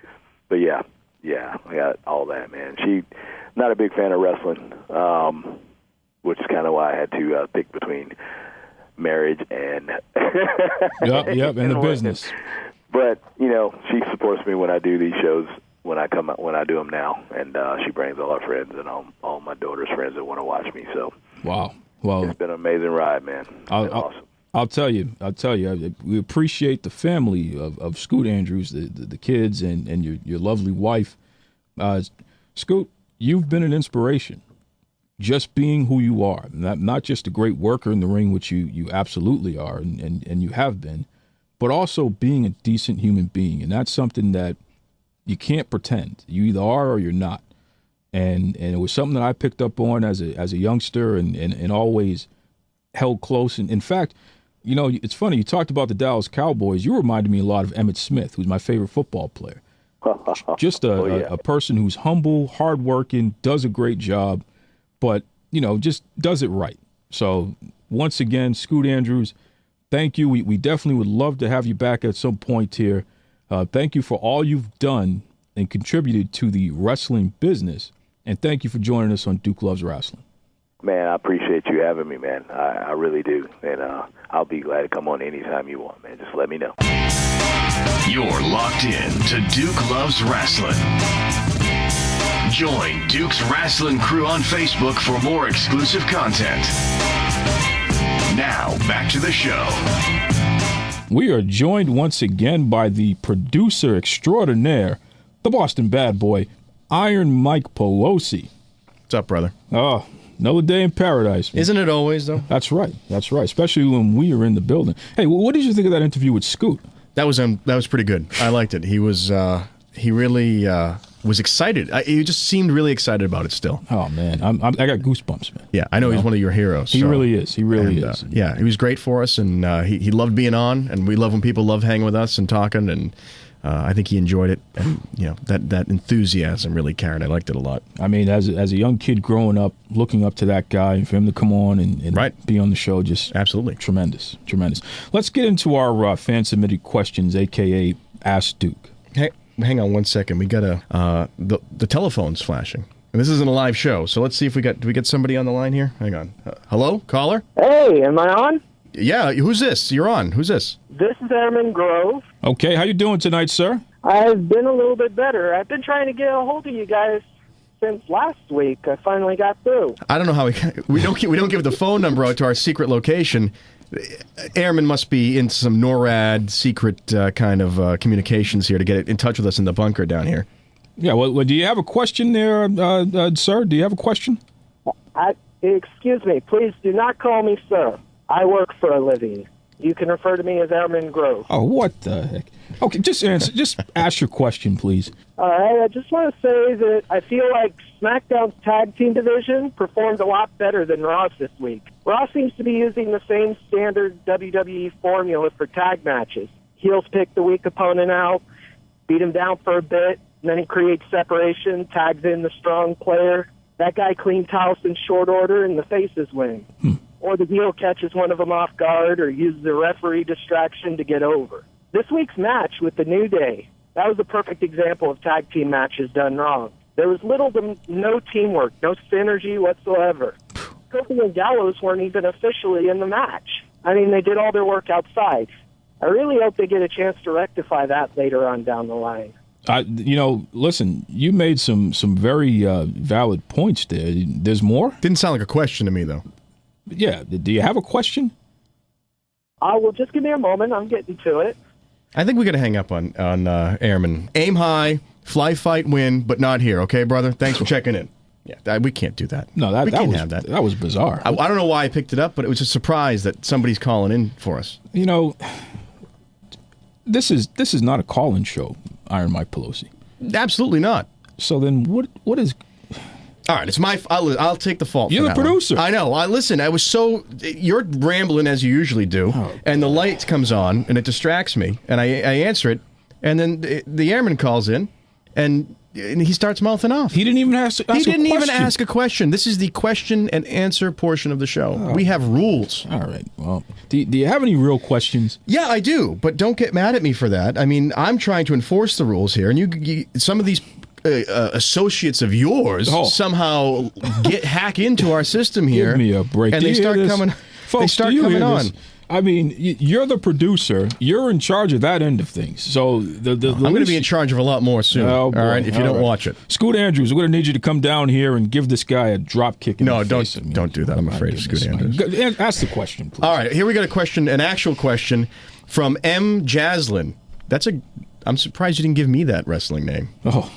But yeah, I got all that, man. She not a big fan of wrestling, which is kind of why I had to pick between marriage and and the business. But she supports me when I do these shows. When I do them now, and she brings all her friends and all my daughter's friends that want to watch me. So wow, well, it's been an amazing ride, man. Awesome. I'll tell you, we appreciate the family of Scoot Andrews, the kids, and your lovely wife. Scoot, you've been an inspiration, just being who you are, not just a great worker in the ring, which you absolutely are, and you have been, but also being a decent human being, and that's something that you can't pretend. You either are or you're not. And it was something that I picked up on as a youngster and always held close. And in fact, it's funny, you talked about the Dallas Cowboys. You reminded me a lot of Emmitt Smith, who's my favorite football player. Just a person who's humble, hardworking, does a great job, but, just does it right. So once again, Scoot Andrews, thank you. We definitely would love to have you back at some point here. Thank you for all you've done and contributed to the wrestling business, and thank you for joining us on Duke Loves Rasslin. Man, I appreciate you having me, man. I really do, and I'll be glad to come on anytime you want, man. Just let me know. You're locked in to Duke Loves Rasslin. Join Duke's Rasslin crew on Facebook for more exclusive content. Now, back to the show. We are joined once again by the producer extraordinaire, the Boston bad boy, Iron Mike Pelosi. What's up, brother? Oh, another day in paradise. Isn't it always, though? That's right. Especially when we are in the building. Hey, what did you think of that interview with Scoot? That was pretty good. I liked it. He really was excited. He just seemed really excited about it still. Oh, man. I got goosebumps, man. Yeah, I know he's one of your heroes. He really is. He really is. Yeah, he was great for us, and he loved being on, and we love when people love hanging with us and talking, and I think he enjoyed it. And, that enthusiasm really carried. I liked it a lot. I mean, as a young kid growing up, looking up to that guy, and for him to come on and right. be on the show, just absolutely tremendous. Let's get into our fan-submitted questions, a.k.a. Ask Duke. Hey. Hang on 1 second. We got the telephone's flashing, and this isn't a live show. So let's see if do we get somebody on the line here? Hang on. Hello, caller. Hey, am I on? Yeah. Who's this? You're on. Who's this? This is Airman Grove. Okay. How you doing tonight, sir? I've been a little bit better. I've been trying to get a hold of you guys since last week. I finally got through. I don't know how we don't give the phone number out to our secret location. Airman must be in some NORAD secret kind of communications here to get in touch with us in the bunker down here. Yeah, well, do you have a question there, sir? Do you have a question? Excuse me. Please do not call me sir. I work for a living. You can refer to me as Airman Grove. Oh, what the heck? Okay, just ask your question, please. All right, I just want to say that I feel like SmackDown's tag team division performed a lot better than Raw's this week. Raw seems to be using the same standard WWE formula for tag matches. Heels pick the weak opponent out, beat him down for a bit, and then he creates separation, tags in the strong player. That guy cleans house in short order, and the faces win. Or the heel catches one of them off guard or uses a referee distraction to get over. This week's match with the New Day, that was a perfect example of tag team matches done wrong. There was little to no teamwork, no synergy whatsoever. Kofi and Gallows weren't even officially in the match. I mean, they did all their work outside. I really hope they get a chance to rectify that later on down the line. Listen, you made some very valid points there. There's more? Didn't sound like a question to me, though. Yeah. Do you have a question? Well, just give me a moment. I'm getting to it. I think we got to hang up on Airman. Aim high, fly, fight, win, but not here. Okay, brother? Thanks for checking in. Yeah, we can't do that. No, we can't have that. That was bizarre. I don't know why I picked it up, but it was a surprise that somebody's calling in for us. This is not a call-in show, Iron Mike Pelosi. Absolutely not. So then what is... All right, it's my. I'll take the fault. You're for the that producer. One. I know. Listen. I was so. You're rambling as you usually do, and the light comes on, and it distracts me, and I answer it, and then the airman calls in, and he starts mouthing off. He didn't even ask a question. This is the question and answer portion of the show. We have rules. All right. Well, do you have any real questions? Yeah, I do, but don't get mad at me for that. I mean, I'm trying to enforce the rules here, and you some of these associates of yours somehow hack into our system here. Give me a break. And they start coming. Folks, they start coming on. I mean, you're the producer. You're in charge of that end of things. So I'm going to be in charge of a lot more soon. Oh, boy. All right, if you don't watch it. Scoot Andrews, we're going to need you to come down here and give this guy a drop kick in the face. Don't do that. I'm afraid of Scoot Andrews. Ask the question, please. All right, here we got a question, an actual question from M. Jaslin. I'm surprised you didn't give me that wrestling name. Oh.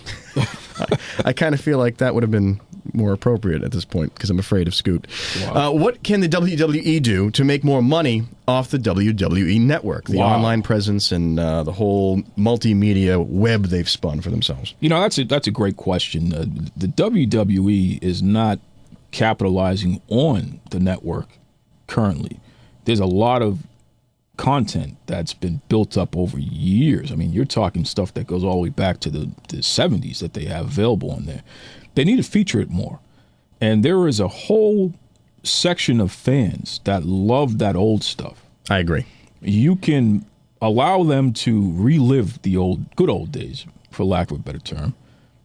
I kind of feel like that would have been more appropriate at this point because I'm afraid of Scoot. Wow. What can the WWE do to make more money off the WWE network, the online presence, and the whole multimedia web they've spun for themselves? You know, that's a great question. The WWE is not capitalizing on the network currently. There's a lot of content that's been built up over years. I mean, you're talking stuff that goes all the way back to the 70s that they have available on there. They need to feature it more. And there is a whole section of fans that love that old stuff. I agree. You can allow them to relive the good old days, for lack of a better term.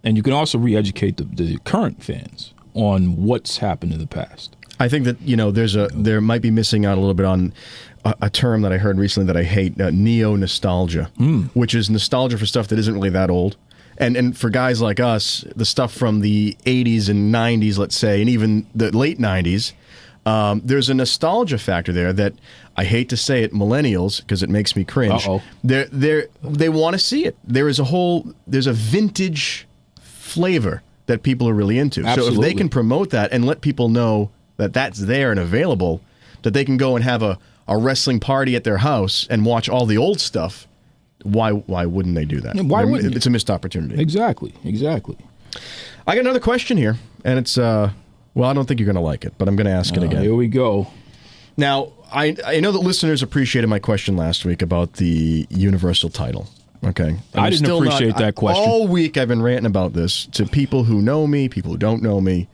And you can also re-educate the current fans on what's happened in the past. I think that, there might be missing out a little bit on a term that I heard recently that I hate, neo-nostalgia, which is nostalgia for stuff that isn't really that old. And for guys like us, the stuff from the 80s and 90s, let's say, and even the late 90s, there's a nostalgia factor there that, I hate to say it, millennials, because it makes me cringe, they want to see it. There's a vintage flavor that people are really into. Absolutely. So if they can promote that and let people know that that's there and available, that they can go and have a wrestling party at their house and watch all the old stuff, why wouldn't they do that? Why wouldn't It's a missed opportunity. Exactly. I got another question here, and it's, I don't think you're going to like it, but I'm going to ask it again. Here we go. Now, I know that listeners appreciated my question last week about the Universal title. Okay. I didn't appreciate that question. All week I've been ranting about this to people who know me, people who don't know me,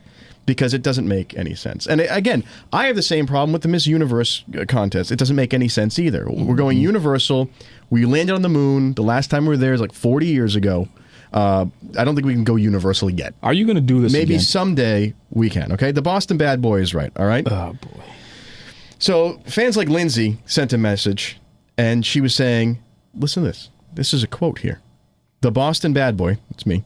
because it doesn't make any sense. And again, I have the same problem with the Miss Universe contest. It doesn't make any sense either. We're going Universal. We landed on the moon. The last time we were there was like 40 years ago. I don't think we can go Universal yet. Are you going to do this Maybe again? Someday we can, okay? The Boston Bad Boy is right, all right? Oh, boy. So fans like Lindsay sent a message, and she was saying, listen to this. This is a quote here. The Boston Bad Boy, it's me,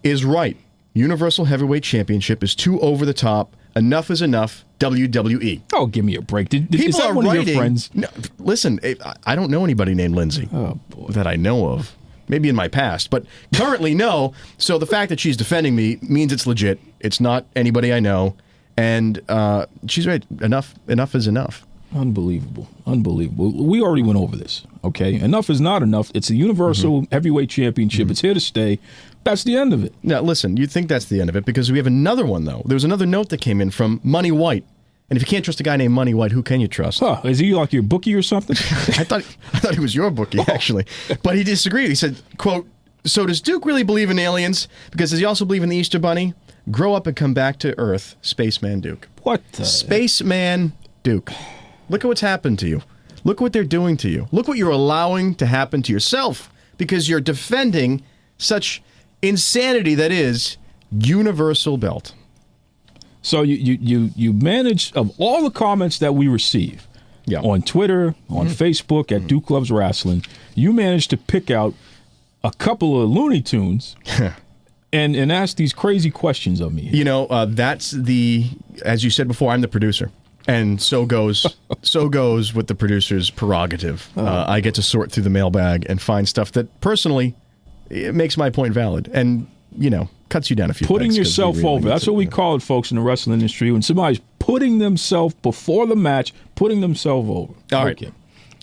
is right. Universal Heavyweight Championship is too over the top. Enough is enough. WWE. Oh, give me a break. Is People that are one writing, of your friends? No, listen, I don't know anybody named Lindsay that I know of. Maybe in my past, but currently no. So the fact that she's defending me means it's legit. It's not anybody I know. And she's right. Enough is enough. Unbelievable. We already went over this, okay? Enough is not enough. It's a Universal Heavyweight Championship. It's here to stay. That's the end of it. Now, listen, you think that's the end of it because we have another one, though. There was another note that came in from Money White. And if you can't trust a guy named Money White, who can you trust? Huh, is he like your bookie or something? I thought he was your bookie, actually. But he disagreed. He said, quote, so does Duke really believe in aliens? Because does he also believe in the Easter Bunny? Grow up and come back to Earth, Spaceman Duke. What the? Spaceman Duke. Look at what's happened to you. Look what they're doing to you. Look what you're allowing to happen to yourself because you're defending such insanity that is Universal Belt. So you managed, of all the comments that we receive on Twitter, on Facebook, at Duke Loves Rasslin, you managed to pick out a couple of Looney Tunes and ask these crazy questions of me. You know, that's as you said before, I'm the producer. And so goes with the producer's prerogative. I get to sort through the mailbag and find stuff that personally it makes my point valid and, cuts you down a few Putting yourself over. That's what we call it, folks, in the wrestling industry. When somebody's putting themselves before the match, putting themselves over. All right.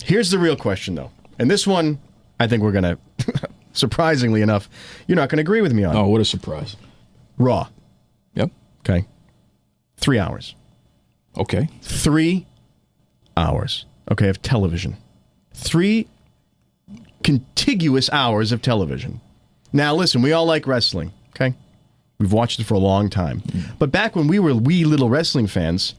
Here's the real question, though. And this one, I think we're going to, surprisingly enough, you're not going to agree with me on. Oh, what a surprise. Raw. Yep. Okay? 3 hours. Okay. 3 hours, okay, of television. 3 contiguous hours of television. Now, listen, we all like wrestling, okay? We've watched it for a long time. But back when we were wee little wrestling fans,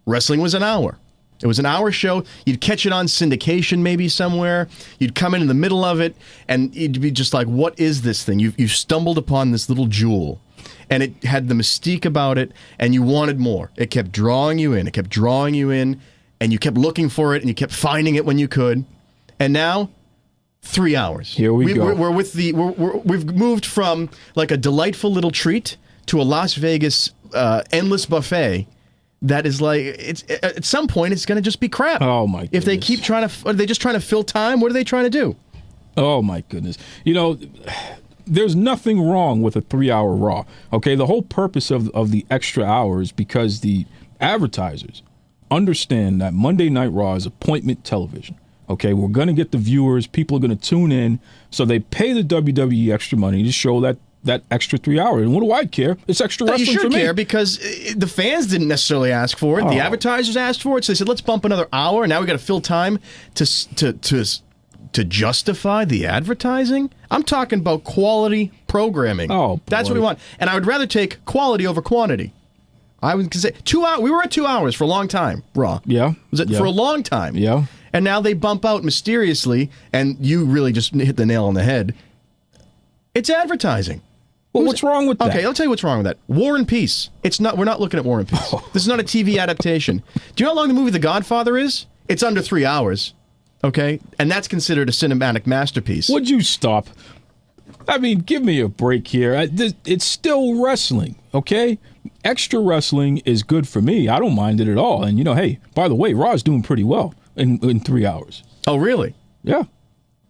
wrestling was an hour. It was an hour show. You'd catch it on syndication maybe somewhere. You'd come in the middle of it, and you'd be just like, what is this thing? You've stumbled upon this little jewel. And it had the mystique about it, and you wanted more. It kept drawing you in. It kept drawing you in, and you kept looking for it, and you kept finding it when you could. And now, 3 hours. Here we go. We've moved from like a delightful little treat to a Las Vegas endless buffet. That is like, it's at some point it's going to just be crap. Oh my goodness. If they keep trying to, are they just trying to fill time? What are they trying to do? Oh my goodness. You know, there's nothing wrong with a 3-hour Raw. Okay, the whole purpose of the extra hours because the advertisers understand that Monday Night Raw is appointment television. Okay, we're going to get the viewers, people are going to tune in, so they pay the WWE extra money to show that extra 3 hours. And what do I care? It's extra wrestling for me. You should care because the fans didn't necessarily ask for it. The advertisers asked for it, so they said, let's bump another hour. Now we got to fill time to justify the advertising. I'm talking about quality programming. Oh, that's what we want. And I would rather take quality over quantity. I would say 2 hours. We were at 2 hours for a long time, Raw. Yeah. Was it for a long time? Yeah. And now they bump out mysteriously, and you really just hit the nail on the head. It's advertising. Well, what's wrong with that? Okay, I'll tell you what's wrong with that. War and Peace. It's not. We're not looking at War and Peace. This is not a TV adaptation. Do you know how long the movie The Godfather is? It's under 3 hours. Okay, and that's considered a cinematic masterpiece. Would you stop? I mean, give me a break here. It's still wrestling, okay? Extra wrestling is good for me. I don't mind it at all. And, you know, hey, by the way, Raw's doing pretty well in 3 hours. Oh, really? Yeah.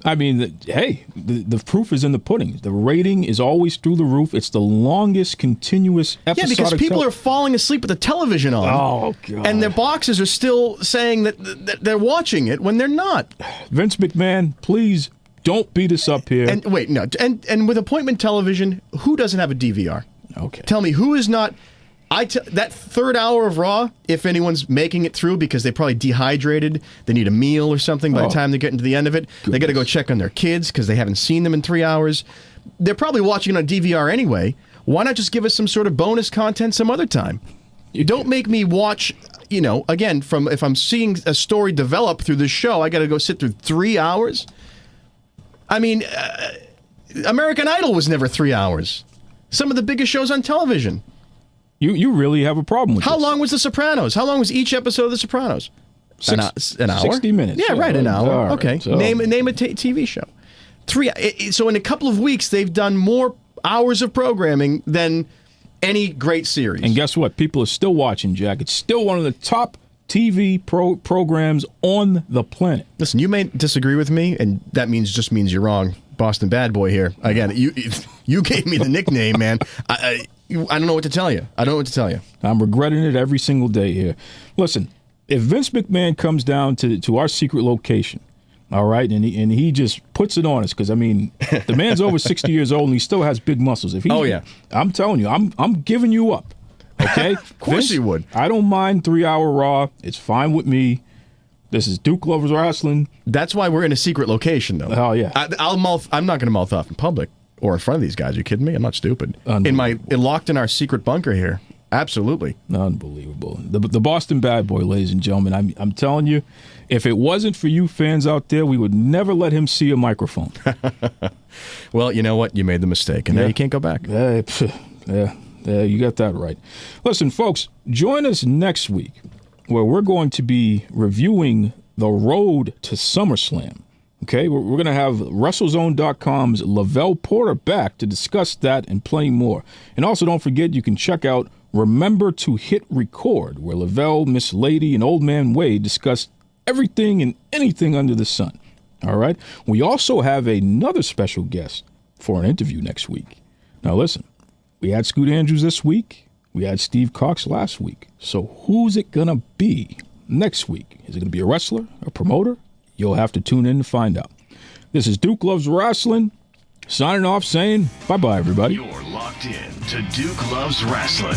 I mean, the proof is in the pudding. The rating is always through the roof. It's the longest continuous episodic. Yeah, because people are falling asleep with the television on. Oh, God. And their boxes are still saying that they're watching it when they're not. Vince McMahon, please don't beat us up here. And wait, no. And with appointment television, who doesn't have a DVR? Okay. Tell me, who is not... that third hour of Raw, if anyone's making it through because they probably dehydrated, they need a meal or something by the time they get into the end of it, they got to go check on their kids because they haven't seen them in 3 hours. They're probably watching it on DVR anyway. Why not just give us some sort of bonus content some other time? You don't make me watch, you know, again, if I'm seeing a story develop through this show, I got to go sit through 3 hours? I mean, American Idol was never 3 hours. Some of the biggest shows on television. You really have a problem with How this. long was The Sopranos? How long was each episode of The Sopranos? An hour? 60 minutes. Yeah, right, an hour. Right, okay. so. Name a TV show. So in a couple of weeks, they've done more hours of programming than any great series. And guess what? People are still watching, Jack. It's still one of the top TV programs on the planet. Listen, you may disagree with me, and that just means you're wrong. Boston Bad Boy here. Again, you gave me the nickname, man. I don't know what to tell you. I'm regretting it every single day here. Listen, if Vince McMahon comes down to our secret location, all right, and he just puts it on us, because, I mean, the man's over 60 years old and he still has big muscles. I'm telling you, I'm giving you up, okay? Of course you would. I don't mind 3 hour Raw. It's fine with me. This is Duke Loves Rasslin. That's why we're in a secret location, though. Oh, yeah. I'm not going to mouth off in public or in front of these guys. Are you kidding me? I'm not stupid. Locked in our secret bunker here. Absolutely. Unbelievable. The Boston Bad Boy, ladies and gentlemen. I'm telling you, if it wasn't for you fans out there, we would never let him see a microphone. Well, you know what? You made the mistake, and now you can't go back. Yeah, you got that right. Listen, folks, join us next week, where we're going to be reviewing the road to SummerSlam. Okay, we're going to have WrestleZone.com's Lavelle Porter back to discuss that and plenty more. And also, don't forget, you can check out Remember to Hit Record, where Lavelle, Miss Lady, and Old Man Wade discuss everything and anything under the sun. All right? We also have another special guest for an interview next week. Now, listen, we had Scoot Andrews this week. We had Steve Cox last week. So who's it going to be next week? Is it going to be a wrestler, a promoter? You'll have to tune in to find out. This is Duke Loves Rasslin, signing off saying bye-bye, everybody. You're locked in to Duke Loves Rasslin.